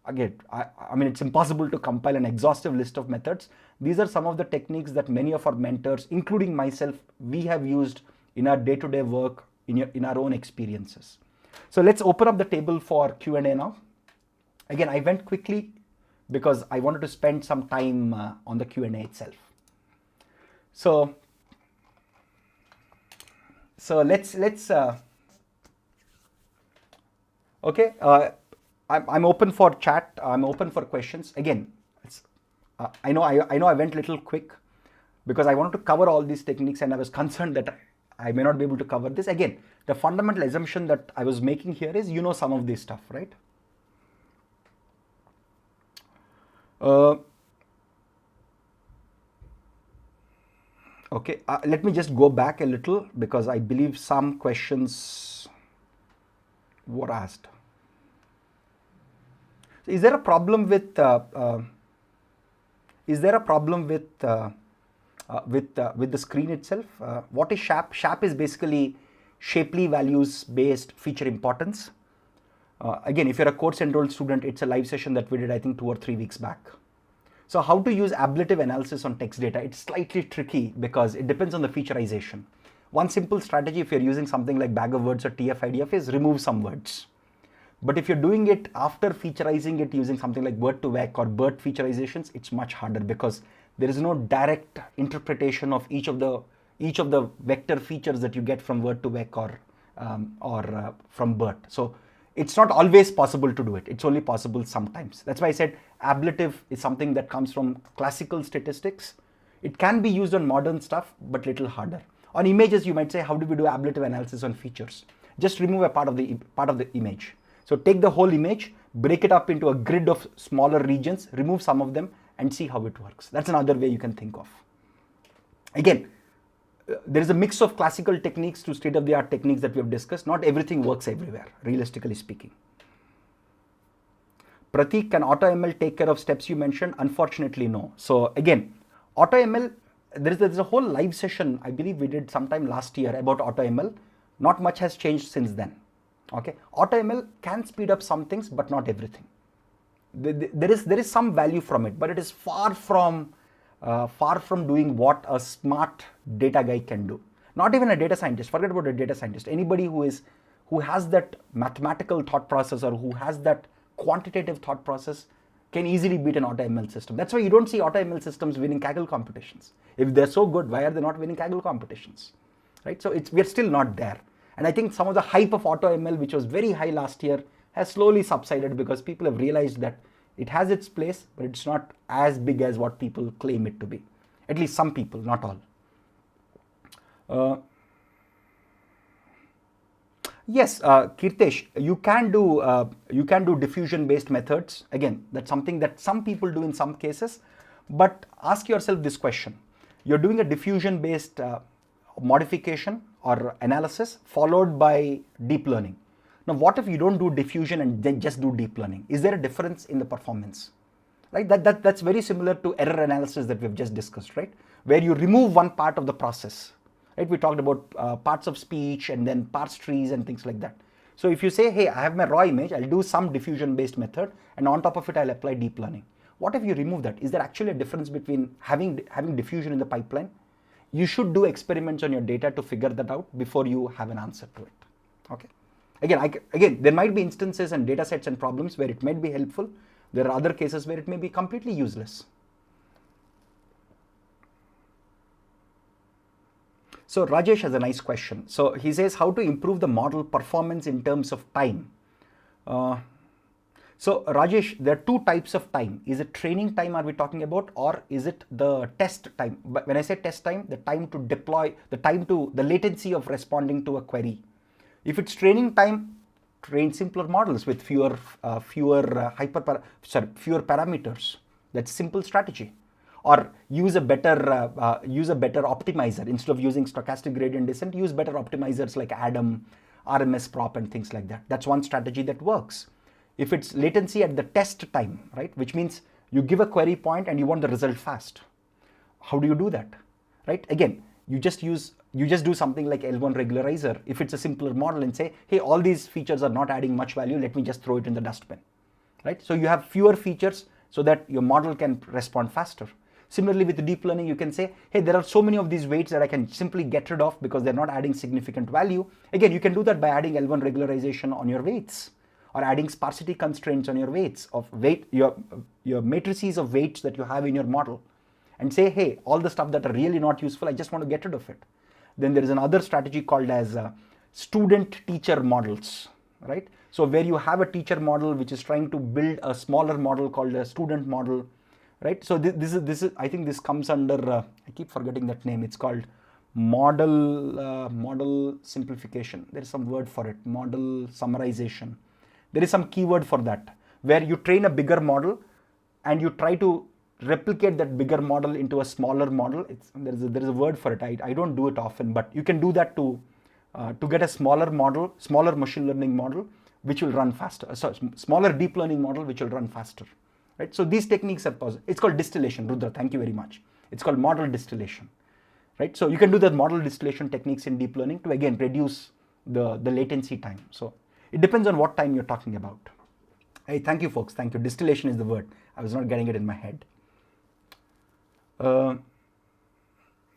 Again, I mean, it's impossible to compile an exhaustive list of methods. These are some of the techniques that many of our mentors, including myself, we have used in our day-to-day work, in our own experiences. So let's open up the table for Q&A now. Again, I went quickly because I wanted to spend some time on the Q&A itself. So let's okay. I'm open for chat. I'm open for questions. Again, I know I went a little quick because I wanted to cover all these techniques, and I was concerned that I may not be able to cover this. Again, the fundamental assumption that I was making here is you know some of this stuff, right? Okay, let me just go back a little because I believe some questions were asked. Is there a problem with the screen itself? What is SHAP? SHAP is basically Shapley Values Based Feature Importance. Again, if you're a course enrolled student, it's a live session that we did, I think, 2 or 3 weeks back. So how to use ablative analysis on text data? It's slightly tricky because it depends on the featureization. One simple strategy, if you're using something like Bag of Words or TF-IDF, is remove some words. But if you're doing it after featureizing it using something like word-to-vec or BERT featureizations, it's much harder because there is no direct interpretation of each of the vector features that you get from word-to-vec or from BERT. So it's not always possible to do it. It's only possible sometimes. That's why I said ablative is something that comes from classical statistics. It can be used on modern stuff, but little harder. On images, you might say, how do we do ablative analysis on features? Just remove a part of the image. So take the whole image, break it up into a grid of smaller regions, remove some of them, and see how it works. That's another way you can think of. Again, there is a mix of classical techniques to state-of-the-art techniques that we have discussed. Not everything works everywhere, realistically speaking. Prateek, can AutoML take care of steps you mentioned? Unfortunately, no. So again, AutoML, there's a whole live session, I believe we did sometime last year about AutoML. Not much has changed since then. Okay, AutoML can speed up some things, but not everything. There is some value from it, but it is far from doing what a smart data guy can do. Not even a data scientist. Forget about a data scientist. Anybody who has that mathematical thought process or who has that quantitative thought process can easily beat an AutoML system. That's why you don't see AutoML systems winning Kaggle competitions. If they're so good, why are they not winning Kaggle competitions? Right? So we're still not there. And I think some of the hype of AutoML, which was very high last year, has slowly subsided because people have realized that it has its place, but it's not as big as what people claim it to be. At least some people, not all. Yes, Kirtesh, you can do diffusion-based methods. Again, that's something that some people do in some cases. But ask yourself this question: you're doing a diffusion-based modification or analysis followed by deep learning. Now, what if you don't do diffusion and then just do deep learning? Is there a difference in the performance? Right? That's very similar to error analysis that we've just discussed, right? Where you remove one part of the process. Right? We talked about parts of speech and then parse trees and things like that. So if you say, hey, I have my raw image, I'll do some diffusion-based method, and on top of it, I'll apply deep learning. What if you remove that? Is there actually a difference between having diffusion in the pipeline? You should do experiments on your data to figure that out before you have an answer to it. Okay. Again, there might be instances and data sets and problems where it might be helpful. There are other cases where it may be completely useless. So Rajesh has a nice question. So he says, how to improve the model performance in terms of time? So Rajesh, there are two types of time. Is it training time are we talking about, or is it the test time? But when I say test time, the time to deploy, the latency of responding to a query. If it's training time, train simpler models with fewer parameters. That's simple strategy. Or use a better optimizer. Instead of using stochastic gradient descent, use better optimizers like Adam, RMS prop and things like that. That's one strategy that works. If it's latency at the test time, right, which means you give a query point and you want the result fast. How do you do that, right? Again, you just do something like L1 regularizer if it's a simpler model and say, hey, all these features are not adding much value, let me just throw it in the dustbin, right? So you have fewer features so that your model can respond faster. Similarly, with deep learning, you can say, hey, there are so many of these weights that I can simply get rid of because they're not adding significant value. Again, you can do that by adding L1 regularization on your weights or adding sparsity constraints on your weights of weight, your matrices of weights that you have in your model, and say, hey, all the stuff that are really not useful, I just want to get rid of it. Then there is another strategy called as student-teacher models, right? So where you have a teacher model which is trying to build a smaller model called a student model, right? So this is I think this comes under I keep forgetting that name. It's called model simplification. There is some word for it. Model summarization. There is some keyword for that, where you train a bigger model and you try to replicate that bigger model into a smaller model. There is a word for it. I don't do it often, but you can do that to get a smaller model, smaller machine learning model, which will run faster. So smaller deep learning model, which will run faster. Right? So these techniques are possible. It's called distillation. Rudra, thank you very much. It's called model distillation. Right? So you can do the model distillation techniques in deep learning to again reduce the latency time. So it depends on what time you're talking about. Hey, thank you folks. Thank you. Distillation is the word. I was not getting it in my head.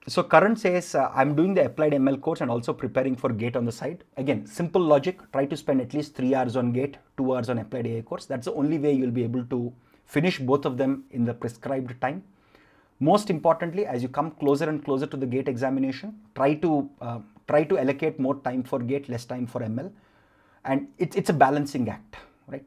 So Karan says, I'm doing the applied ML course and also preparing for GATE on the side. Again, simple logic, try to spend at least 3 hours on GATE, 2 hours on applied AI course. That's the only way you'll be able to finish both of them in the prescribed time. Most importantly, as you come closer and closer to the GATE examination, try to allocate more time for GATE, less time for ML. And it's a balancing act, right?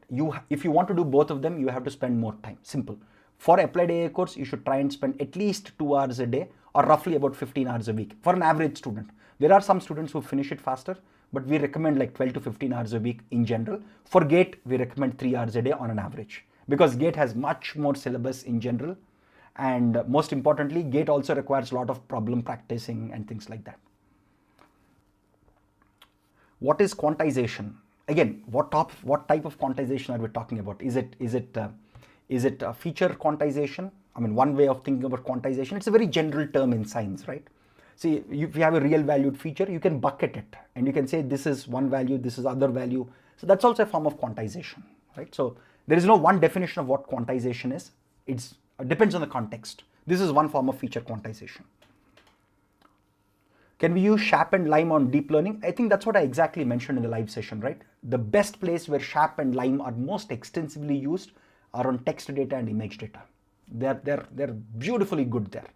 If you want to do both of them, you have to spend more time, simple. For applied AI course, you should try and spend at least 2 hours a day or roughly about 15 hours a week for an average student. There are some students who finish it faster, but we recommend like 12 to 15 hours a week in general. For GATE, we recommend 3 hours a day on an average because GATE has much more syllabus in general. And most importantly, GATE also requires a lot of problem practicing and things like that. What is quantization? Again, what type of quantization are we talking about? Is it a feature quantization? I mean, one way of thinking about quantization, it's a very general term in science, right? See, if you have a real valued feature, you can bucket it and you can say this is one value, this is other value. So that's also a form of quantization, right? So there is no one definition of what quantization is. It depends on the context. This is one form of feature quantization. Can we use SHAP and LIME on deep learning? I think that's what I exactly mentioned in the live session, right? The best place where SHAP and LIME are most extensively used are on text data and image data. They're beautifully good there.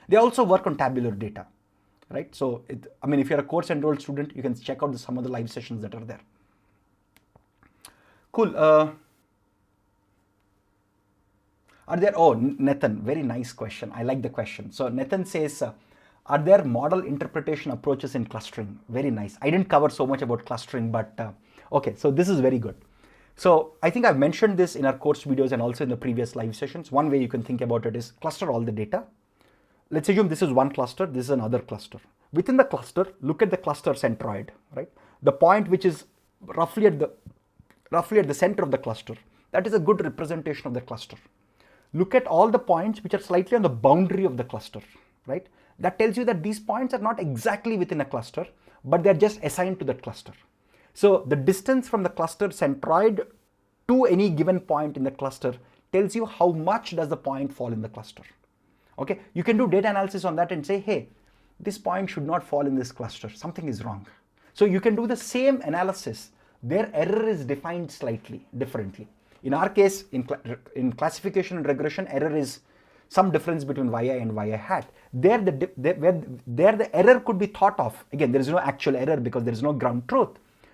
They also work on tabular data, right? So, I mean, if you're a course enrolled student, you can check out some of the live sessions that are there. Cool. Are there, oh, Nathan, very nice question. I like the question. So Nathan says, are there model interpretation approaches in clustering? Very nice. I didn't cover so much about clustering, but okay, so this is very good. So I think I've mentioned this in our course videos and also in the previous live sessions. One way you can think about it is cluster all the data. Let's assume this is one cluster, this is another cluster. Within the cluster, look at the cluster centroid, right? The point which is roughly at the center of the cluster. That is a good representation of the cluster. Look at all the points which are slightly on the boundary of the cluster, right? That tells you that these points are not exactly within a cluster, but they're just assigned to that cluster. So the distance from the cluster centroid to any given point in the cluster tells you how much does the point fall in the cluster. Okay, you can do data analysis on that and say, hey, this point should not fall in this cluster. Something is wrong. So you can do the same analysis. Their error is defined slightly differently. In our case, in classification and regression, error is some difference between yi and yi hat. There the error could be thought of. Again, there is no actual error because there is no ground truth.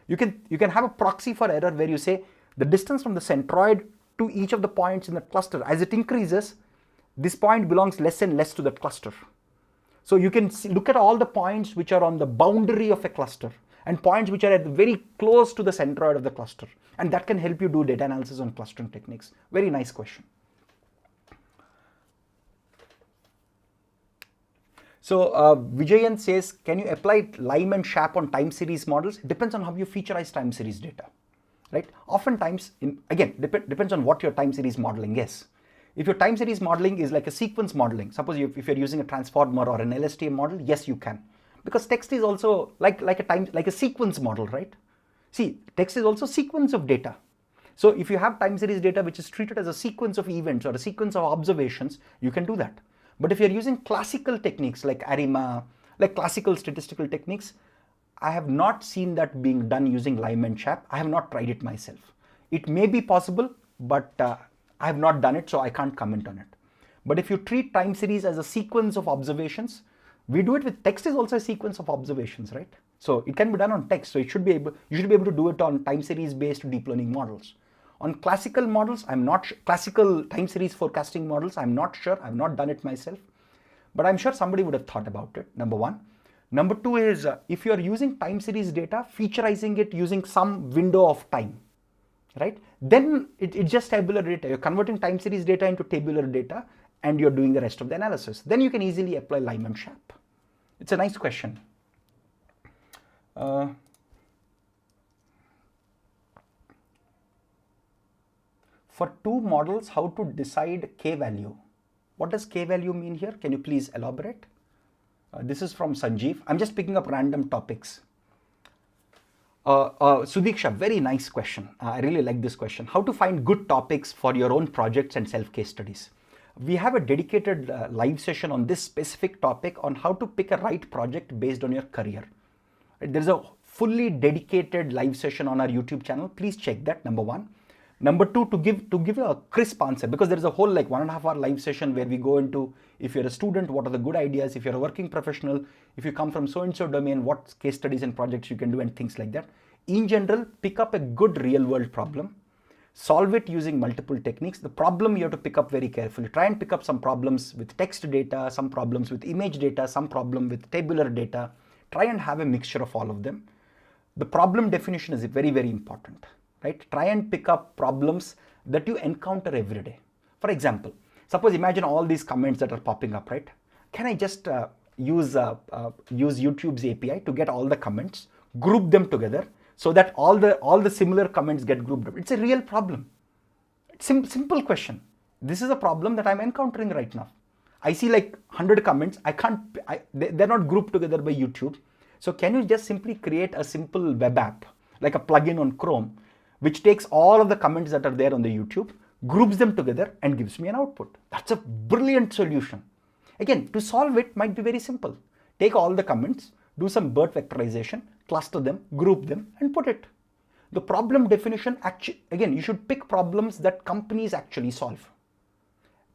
You can have a proxy for error where you say the distance from the centroid to each of the points in the cluster, as it increases, this point belongs less and less to that cluster. So you can look at all the points which are on the boundary of a cluster and points which are very close to the centroid of the cluster. And that can help you do data analysis on clustering techniques. Very nice question. So Vijayan says, can you apply Lime and SHAP on time series models? Depends on how you featureize time series data, right? Oftentimes, again, depends on what your time series modeling is. If your time series modeling is like a sequence modeling, suppose if you're using a transformer or an LSTM model, yes, you can, because text is also like a sequence model, right? See, text is also sequence of data. So if you have time series data which is treated as a sequence of events or a sequence of observations, you can do that. But if you're using classical techniques like ARIMA, like classical statistical techniques, I have not seen that being done using Lime and SHAP. I have not tried it myself. It may be possible, but I have not done it, so I can't comment on it. But if you treat time series as a sequence of observations, we do it with text is also a sequence of observations, right? So it can be done on text. So you should be able to do it on time series based deep learning models. On classical models, classical time series forecasting models, I'm not sure. I've not done it myself, but I'm sure somebody would have thought about it, number one. Number two is if you're using time series data, featureizing it using some window of time, right? Then it's just tabular data. You're converting time series data into tabular data and you're doing the rest of the analysis. Then you can easily apply Lime and SHAP. It's a nice question. For two models, how to decide k-value? What does k-value mean here? Can you please elaborate? This is from Sanjeev. I'm just picking up random topics. Sudiksha, very nice question. I really like this question. How to find good topics for your own projects and self-case studies? We have a dedicated live session on this specific topic on how to pick a right project based on your career. There's a fully dedicated live session on our YouTube channel. Please check that, number one. Number two, to give you a crisp answer, because there is a whole like 1.5 hour live session where we go into, if you're a student, what are the good ideas? If you're a working professional, if you come from so-and-so domain, what case studies and projects you can do and things like that. In general, pick up a good real world problem, solve it using multiple techniques. The problem you have to pick up very carefully. Try and pick up some problems with text data, some problems with image data, some problem with tabular data. Try and have a mixture of all of them. The problem definition is very, very important. Right? Try and pick up problems that you encounter every day. For example, suppose imagine all these comments that are popping up, right? Can I just use YouTube's API to get all the comments, group them together so that all the similar comments get grouped up? It's a real problem. It's simple question. This is a problem that I'm encountering right now. I see like 100 comments. They're not grouped together by YouTube. So can you just simply create a simple web app, like a plugin on Chrome, which takes all of the comments that are there on the YouTube, groups them together and gives me an output? That's a brilliant solution. Again, to solve it might be very simple. Take all the comments, do some BERT vectorization, cluster them, group them and put it. The problem definition, again, you should pick problems that companies actually solve.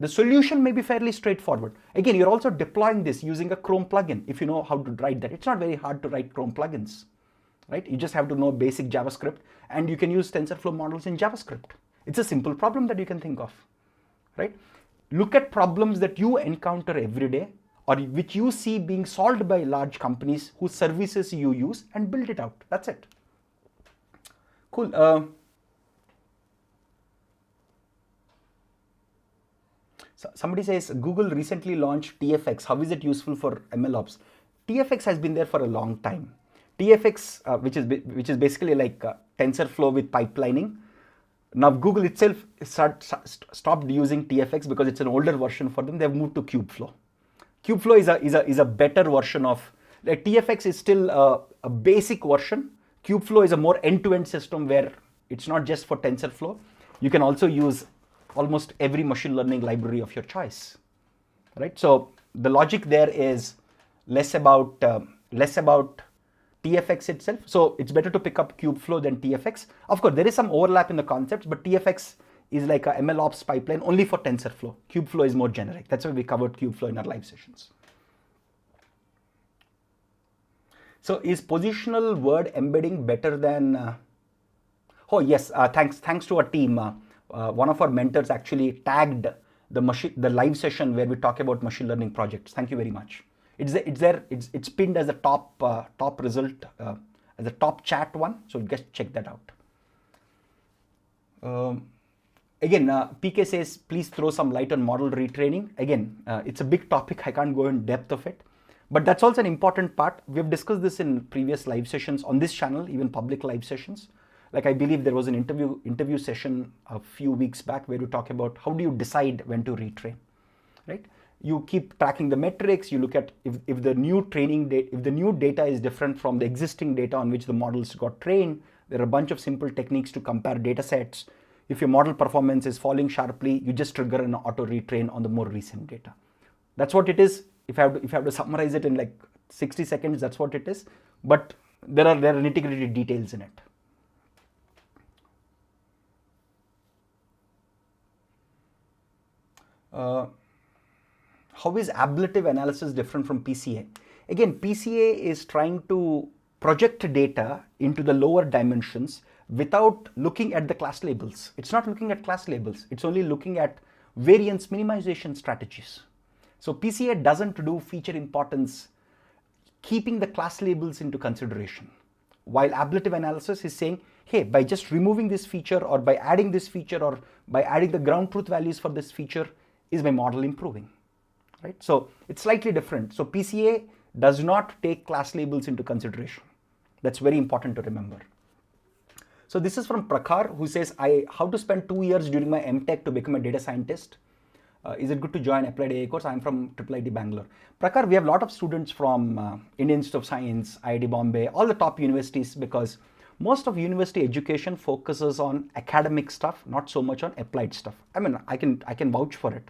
The solution may be fairly straightforward. Again, you're also deploying this using a Chrome plugin. If you know how to write that, it's not very hard to write Chrome plugins. Right? You just have to know basic JavaScript and you can use TensorFlow models in JavaScript. It's a simple problem that you can think of, right? Look at problems that you encounter every day or which you see being solved by large companies whose services you use and build it out. That's it. Cool. So somebody says Google recently launched TFX. How is it useful for MLOps? TFX has been there for a long time. TFX, which is basically like TensorFlow with pipelining. Now Google itself stopped using TFX because it's an older version for them. They've moved to Kubeflow. Kubeflow is a better version of like TFX is still a basic version. Kubeflow is a more end-to-end system where it's not just for TensorFlow. You can also use almost every machine learning library of your choice, right? So the logic there is less about TFX itself. So it's better to pick up Kubeflow than TFX. Of course, there is some overlap in the concepts, but TFX is like a MLOps pipeline only for TensorFlow. Kubeflow is more generic. That's why we covered Kubeflow in our live sessions. So is positional word embedding better than... Oh yes, thanks to our team. One of our mentors actually tagged the live session where we talk about machine learning projects. Thank you very much. It's pinned as a top result, as a top chat one. So just check that out. Again, PK says, please throw some light on model retraining. Again, it's a big topic. I can't go in depth of it. But that's also an important part. We've discussed this in previous live sessions on this channel, even public live sessions. Like I believe there was an interview session a few weeks back where you talk about how do you decide when to retrain, right? You keep tracking the metrics. You look at if the new training data, if the new data is different from the existing data on which the models got trained. There are a bunch of simple techniques to compare data sets. If your model performance is falling sharply, you just trigger an auto retrain on the more recent data. That's what it is. If I have to summarize it in like 60 seconds, that's what it is. But there are nitty-gritty details in it. How is ablative analysis different from PCA? Again, PCA is trying to project data into the lower dimensions without looking at the class labels. It's not looking at class labels. It's only looking at variance minimization strategies. So PCA doesn't do feature importance, keeping the class labels into consideration. While ablative analysis is saying, hey, by just removing this feature or by adding this feature or by adding the ground truth values for this feature, is my model improving, right? So it's slightly different. So PCA does not take class labels into consideration. That's very important to remember. So this is from Prakhar, who says, how to spend 2 years during my MTech to become a data scientist. Is it good to join Applied AI course? I'm from IIIT Bangalore. Prakhar, we have a lot of students from Indian Institute of Science, IIT Bombay, all the top universities, because most of university education focuses on academic stuff, not so much on applied stuff. I mean, I can vouch for it,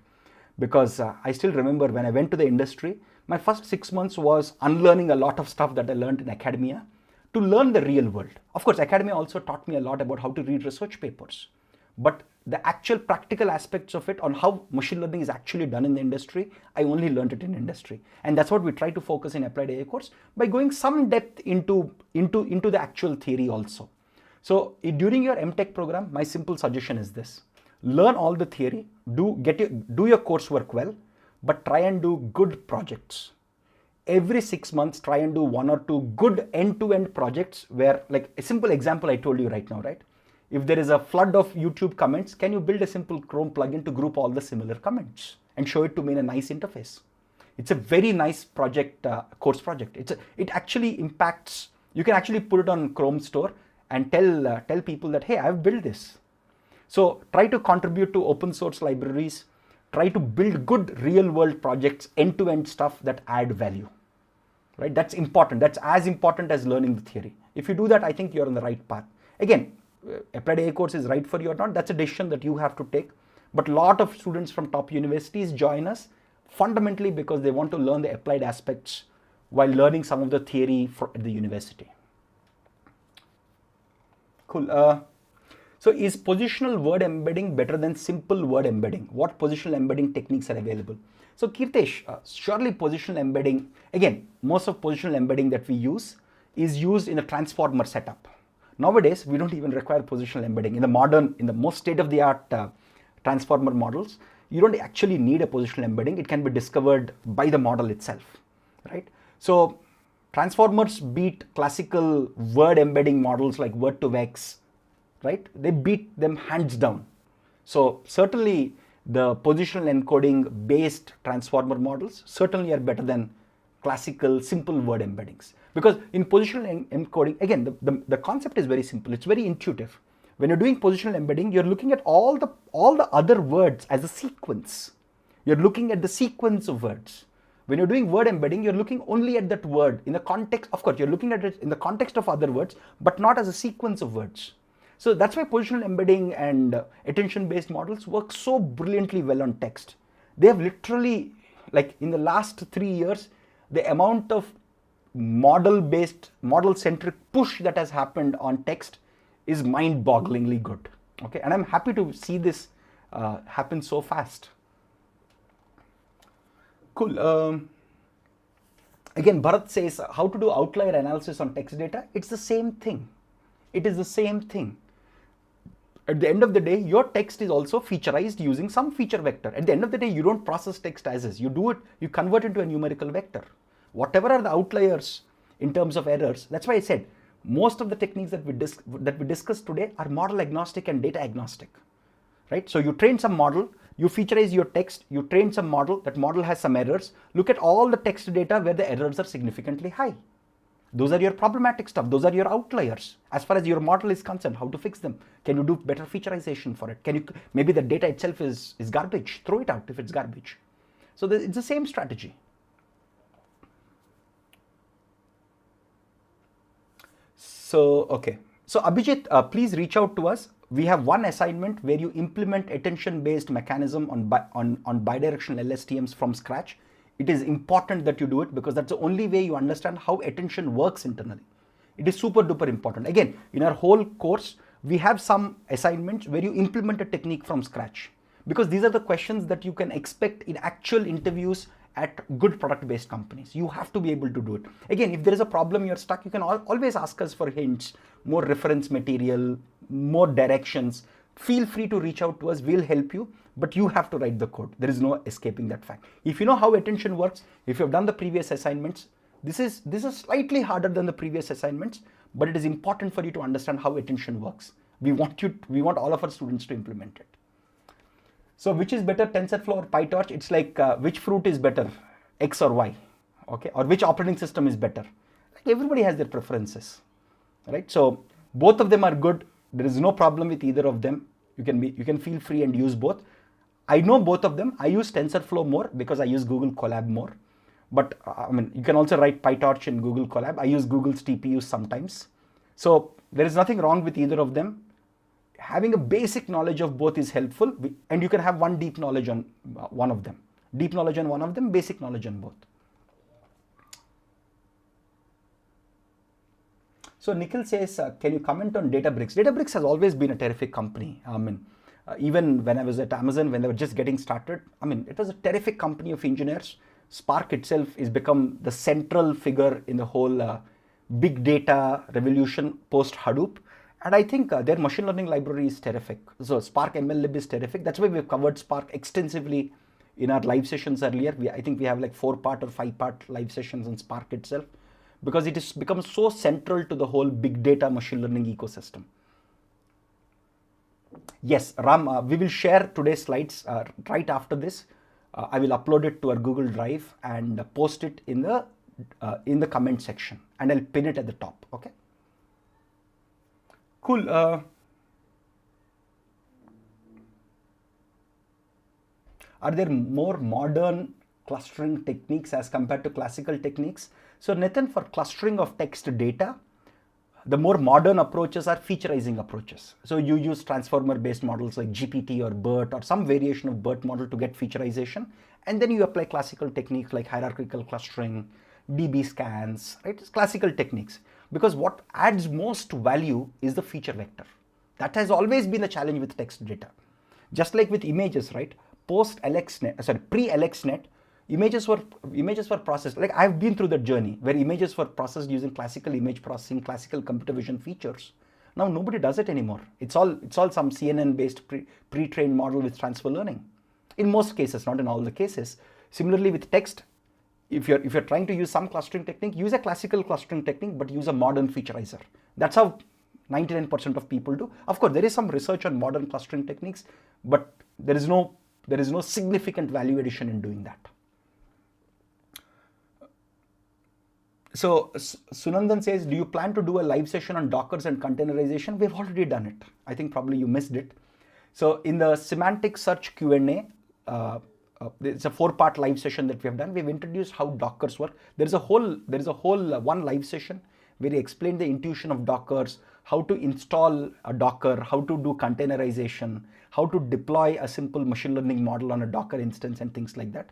because I still remember when I went to the industry, my first 6 months was unlearning a lot of stuff that I learned in academia to learn the real world. Of course, academia also taught me a lot about how to read research papers, but the actual practical aspects of it on how machine learning is actually done in the industry, I only learned it in industry. And that's what we try to focus in Applied AI course by going some depth into the actual theory also. So during your MTech program, my simple suggestion is this: learn all the theory, do your coursework well, but try and do good projects. Every 6 months, try and do 1 or 2 good end-to-end projects where, like a simple example I told you right now, right? If there is a flood of YouTube comments, can you build a simple Chrome plugin to group all the similar comments and show it to me in a nice interface? It's a very nice project, course project. It actually impacts, you can actually put it on Chrome store and tell people that, hey, I've built this. So try to contribute to open source libraries, try to build good real world projects, end-to-end stuff that add value, right? That's important. That's as important as learning the theory. If you do that, I think you're on the right path. Again, Applied AI course is right for you or not, that's a decision that you have to take. But a lot of students from top universities join us fundamentally because they want to learn the applied aspects while learning some of the theory at the university. Cool. So is positional word embedding better than simple word embedding? What positional embedding techniques are available? So Kirtesh, surely positional embedding, again, most of positional embedding that we use is used in a transformer setup. Nowadays, we don't even require positional embedding. In the most state-of-the-art transformer models, you don't actually need a positional embedding. It can be discovered by the model itself, right? So transformers beat classical word embedding models like word2vex, right? They beat them hands down. So certainly the positional encoding based transformer models certainly are better than classical simple word embeddings. Because in positional encoding, again, the concept is very simple. It's very intuitive. When you're doing positional embedding, you're looking at all the other words as a sequence. You're looking at the sequence of words. When you're doing word embedding, you're looking only at that word in the context. Of course, you're looking at it in the context of other words, but not as a sequence of words. So that's why positional embedding and attention-based models work so brilliantly well on text. They have literally, like in the last 3 years, the amount of model-based, model-centric push that has happened on text is mind-bogglingly good. Okay, and I'm happy to see this happen so fast. Cool. Again, Bharat says, how to do outlier analysis on text data? It's the same thing. It is the same thing. At the end of the day, your text is also featureized using some feature vector. At the end of the day, you don't process text as is. You do it, you convert it into a numerical vector. Whatever are the outliers in terms of errors, that's why I said, most of the techniques that we discussed today are model agnostic and data agnostic, right? So you train some model, You featurize your text, you train some model, that model has some errors. Look at all the text data where the errors are significantly high. Those are your problematic stuff. Those are your outliers. As far as your model is concerned, how to fix them? Can you do better featurization for it? Can you, maybe the data itself is garbage. Throw it out if it's garbage. So it's the same strategy. So, okay. So Abhijit, please reach out to us. We have one assignment where you implement attention-based mechanism on bidirectional LSTMs from scratch. It is important that you do it because that's the only way you understand how attention works internally. It is super duper important. Again, in our whole course, we have some assignments where you implement a technique from scratch, because these are the questions that you can expect in actual interviews at good product-based companies. You have to be able to do it. Again, if there is a problem, you're stuck, you can always ask us for hints, more reference material, more directions. Feel free to reach out to us, we'll help you, but you have to write the code. There is no escaping that fact. If you know how attention works, if you've done the previous assignments, this is slightly harder than the previous assignments, but it is important for you to understand how attention works. We want all of our students to implement it. So which is better, TensorFlow or PyTorch? It's like which fruit is better, X or Y, okay? Or which operating system is better? Like everybody has their preferences, right? So both of them are good. There is no problem with either of them. You can feel free and use both. I know both of them. I use TensorFlow more because I use Google Colab more. But I mean, you can also write PyTorch in Google Colab. I use Google's TPUs sometimes. So there is nothing wrong with either of them. Having a basic knowledge of both is helpful, and you can have one deep knowledge on one of them. Deep knowledge on one of them, basic knowledge on both. So Nikhil says, can you comment on Databricks? Databricks has always been a terrific company. I mean, even when I was at Amazon, when they were just getting started, I mean, it was a terrific company of engineers. Spark itself has become the central figure in the whole big data revolution post Hadoop. And I think their machine learning library is terrific. So Spark MLlib is terrific. That's why we've covered Spark extensively in our live sessions earlier. I think we have like 4-part or 5-part live sessions on Spark itself, because it has become so central to the whole big data machine learning ecosystem. Yes, Ram, we will share today's slides right after this. I will upload it to our Google Drive and post it in the comment section, and I'll pin it at the top, okay? Cool. Are there more modern clustering techniques as compared to classical techniques? So Nathan, for clustering of text data, the more modern approaches are featurizing approaches. So you use transformer-based models like GPT or BERT or some variation of BERT model to get featurization, and then you apply classical techniques like hierarchical clustering, DB scans, right? It's classical techniques. Because what adds most value is the feature vector. That has always been the challenge with text data. Just like with images, right? Pre-LXNet, images were processed. Like I've been through that journey where images were processed using classical image processing, classical computer vision features. Now nobody does it anymore. It's all some CNN-based pre-trained model with transfer learning. In most cases, not in all the cases. Similarly with text, if you're trying to use some clustering technique, use a classical clustering technique, but use a modern featurizer. That's how 99% of people do. Of course, there is some research on modern clustering techniques, but there is no significant value addition in doing that. So Sunandan says, do you plan to do a live session on Dockers and containerization? We've already done it. I think probably you missed it. So in the semantic search Q&A, it's a 4-part live session that we have done. We've introduced how Dockers work. There is a whole one live session where we explain the intuition of Dockers, how to install a Docker, how to do containerization, how to deploy a simple machine learning model on a Docker instance and things like that.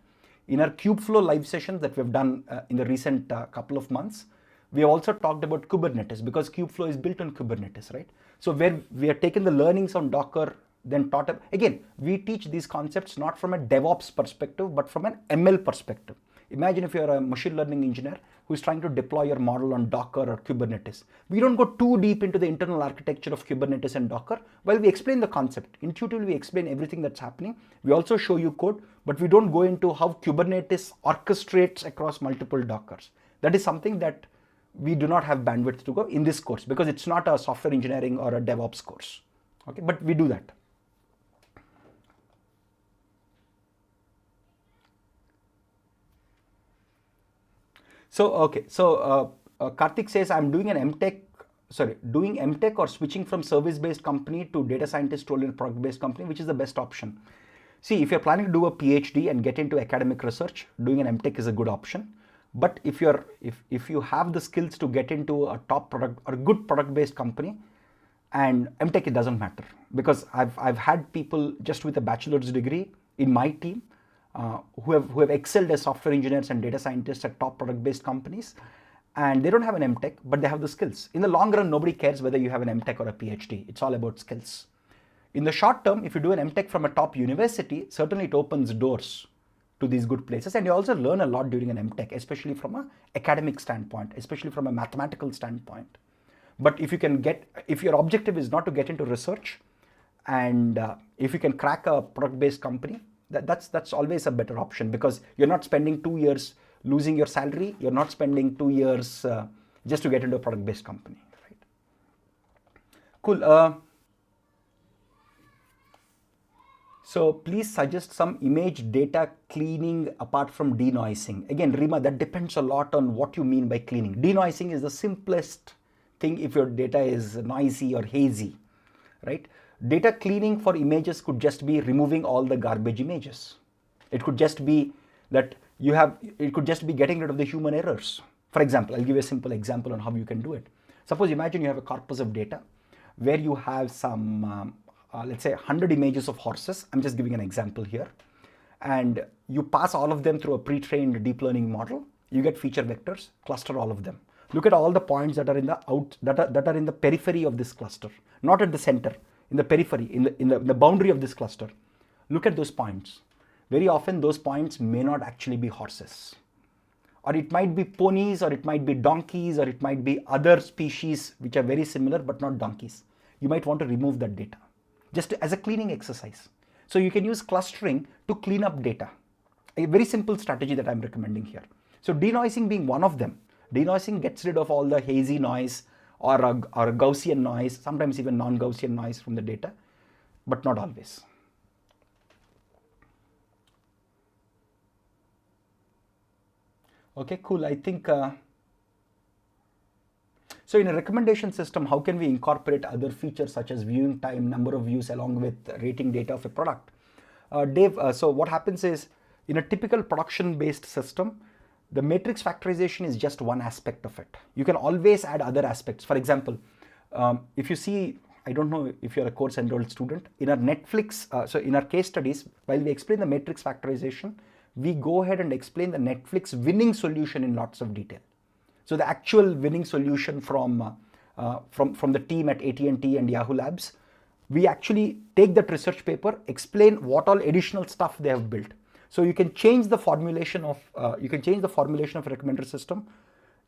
In our Kubeflow live sessions that we've done in the recent couple of months, we have also talked about Kubernetes, because Kubeflow is built on Kubernetes, right? So where we have taken the learnings on Docker, then taught up. Again, we teach these concepts not from a DevOps perspective, but from an ML perspective. Imagine if you're a machine learning engineer who's trying to deploy your model on Docker or Kubernetes. We don't go too deep into the internal architecture of Kubernetes and Docker. Well, we explain the concept. Intuitively, we explain everything that's happening. We also show you code, but we don't go into how Kubernetes orchestrates across multiple Dockers. That is something that we do not have bandwidth to go in this course, because it's not a software engineering or a DevOps course. Okay, but we do that. Karthik says, I'm doing an doing MTech or switching from service-based company to data scientist role in a product-based company, which is the best option? See, if you're planning to do a PhD and get into academic research, doing an MTech is a good option. But if you have the skills to get into a top product or a good product-based company, and MTech, it doesn't matter, because I've had people just with a bachelor's degree in my team who have excelled as software engineers and data scientists at top product-based companies, and they don't have an MTech, but they have the skills. In the long run, nobody cares whether you have an MTech or a PhD. It's all about skills. In the short term, if you do an MTech from a top university, certainly it opens doors to these good places, and you also learn a lot during an MTech, especially from an academic standpoint, especially from a mathematical standpoint. But if your objective is not to get into research, and if you can crack a product-based company, that's always a better option, because you're not spending 2 years losing your salary. You're not spending 2 years just to get into a product-based company, right? Cool. So please suggest some image data cleaning apart from denoising. Again, Rima, that depends a lot on what you mean by cleaning. Denoising is the simplest thing if your data is noisy or hazy, right? Data cleaning for images could just be removing all the garbage images. It could just be that it could just be getting rid of the human errors. For example, I'll give you a simple example on how you can do it. Suppose imagine you have a corpus of data where you have some, let's say 100 images of horses. I'm just giving an example here. And you pass all of them through a pre-trained deep learning model. You get feature vectors, cluster all of them. Look at all the points that are in the periphery of this cluster, not at the center, in the periphery, in the boundary of this cluster. Look at those points. Very often those points may not actually be horses, or it might be ponies, or it might be donkeys, or it might be other species which are very similar but not donkeys. You might want to remove that data just as a cleaning exercise. So you can use clustering to clean up data. A very simple strategy that I'm recommending here. So denoising being one of them. Denoising gets rid of all the hazy noise or a Gaussian noise, sometimes even non-Gaussian noise from the data, but not always. Okay, cool. I think, so in a recommendation system, how can we incorporate other features such as viewing time, number of views, along with rating data of a product? Dave, so what happens is, in a typical production-based system, the matrix factorization is just one aspect of it. You can always add other aspects. For example, if you see, I don't know if you're a course enrolled student, in our Netflix, so in our case studies, while we explain the matrix factorization, we go ahead and explain the Netflix winning solution in lots of detail. So the actual winning solution from the team at AT&T and Yahoo Labs, we actually take that research paper, explain what all additional stuff they have built. So you can change the formulation of a recommender system.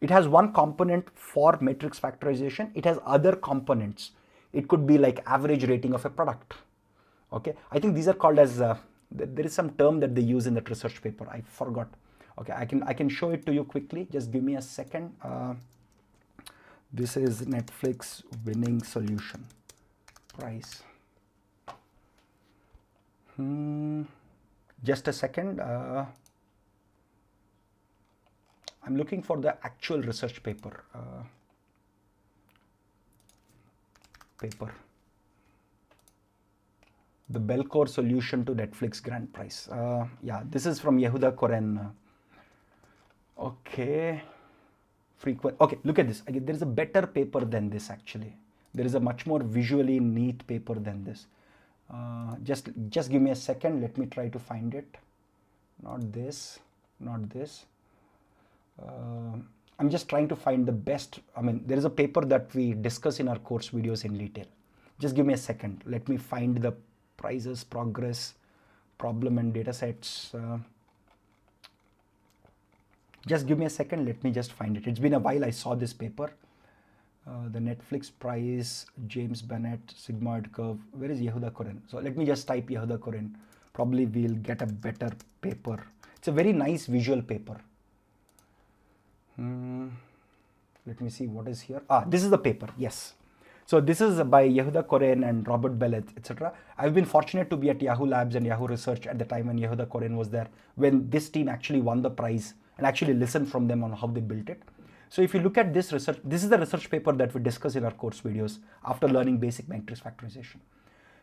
It has one component for matrix factorization. It has other components. It could be like average rating of a product. Okay, I think these are called as there is some term that they use in that research paper. I forgot. Okay, I can show it to you quickly. Just give me a second. This is Netflix winning solution price. Just a second. I'm looking for the actual research paper. The Belcore solution to Netflix grand prize. Yeah, this is from Yehuda Koren. Okay. Okay, look at this. Again, there is a better paper than this actually. There is a much more visually neat paper than this. Just give me a second. Let me try to find it. Not this, not this. I'm just trying to find the best. I mean, there is a paper that we discuss in our course videos in detail. Just give me a second. Let me find the prizes, progress, problem and data sets. Just give me a second. Let me just find it. It's been a while I saw this paper. The Netflix prize, James Bennett, sigmoid curve. Where is Yehuda Koren? So let me just type Yehuda Koren. Probably we'll get a better paper. It's a very nice visual paper. Let me see what is here. This is the paper. Yes. So this is by Yehuda Koren and Robert Bell, etc. I've been fortunate to be at Yahoo Labs and Yahoo Research at the time when Yehuda Koren was there, when this team actually won the prize and actually listen from them on how they built it. So if you look at this research, this is the research paper that we discuss in our course videos after learning basic matrix factorization.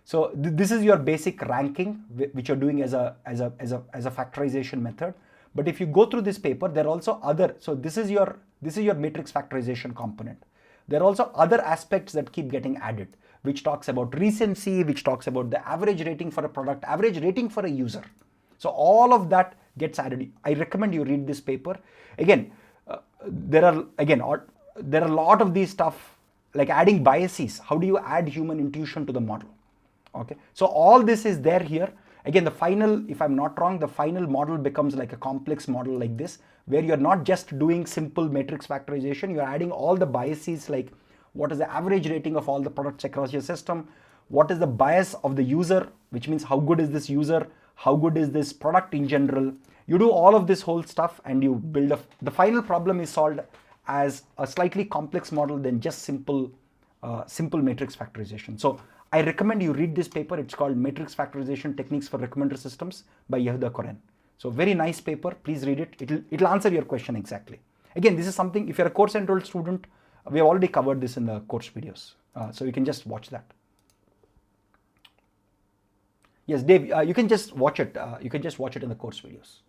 So this is your basic ranking, which you're doing as a factorization method. But if you go through this paper, there are also other. So this is your matrix factorization component. There are also other aspects that keep getting added, which talks about recency, which talks about the average rating for a product, average rating for a user. So all of that gets added. I recommend you read this paper. Again, there are a lot of these stuff like adding biases. How do you add human intuition to the model? Okay, so all this is there here. Again, the final, if I'm not wrong, the final model becomes like a complex model like this, where you're not just doing simple matrix factorization, you're adding all the biases, like what is the average rating of all the products across your system, what is the bias of the user, which means how good is this user, how good is this product in general. You do all of this whole stuff and you build the final problem is solved as a slightly complex model than just simple matrix factorization. So I recommend you read this paper. It's called Matrix Factorization Techniques for Recommender Systems by Yehuda Koren. So very nice paper. Please read it. It'll answer your question exactly. Again, this is something, if you're a course enrolled student, we have already covered this in the course videos. So you can just watch that. Yes, Dave, you can just watch it. You can just watch it in the course videos.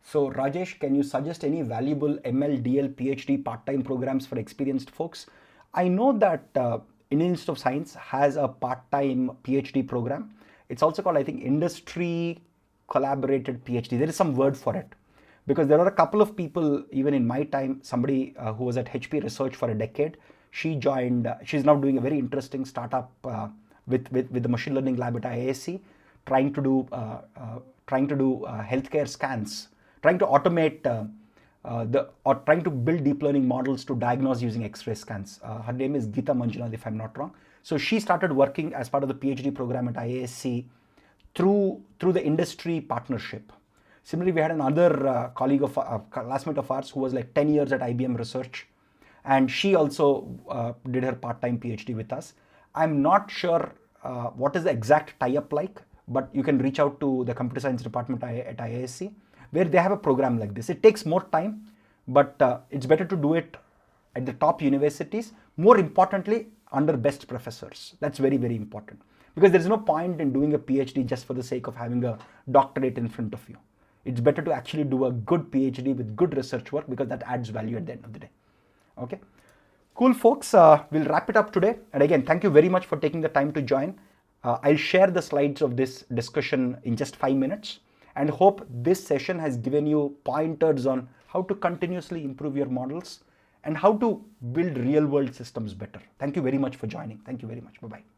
So Rajesh, can you suggest any valuable ML, DL, PhD part-time programs for experienced folks? I know that Indian Institute of Science has a part-time PhD program. It's also called, I think, Industry Collaborated PhD. There is some word for it. Because there are a couple of people, even in my time, somebody who was at HP Research for a decade, she joined, she's now doing a very interesting startup with the machine learning lab at IISc, trying to do healthcare scans, trying to automate trying to build deep learning models to diagnose using X-ray scans. Her name is Geeta Manjunath, if I'm not wrong. So she started working as part of the PhD program at IISc through the industry partnership. Similarly, we had another classmate of ours who was like 10 years at IBM Research, and she also did her part-time PhD with us. I'm not sure what is the exact tie-up like, but you can reach out to the computer science department at IISc, where they have a program like this. It takes more time, but it's better to do it at the top universities. More importantly, under best professors. That's very, very important. Because there's no point in doing a PhD just for the sake of having a doctorate in front of you. It's better to actually do a good PhD with good research work, because that adds value at the end of the day. Okay, cool folks, we'll wrap it up today. And again, thank you very much for taking the time to join. I'll share the slides of this discussion in just 5 minutes, and hope this session has given you pointers on how to continuously improve your models and how to build real world systems better. Thank you very much for joining. Thank you very much. Bye-bye.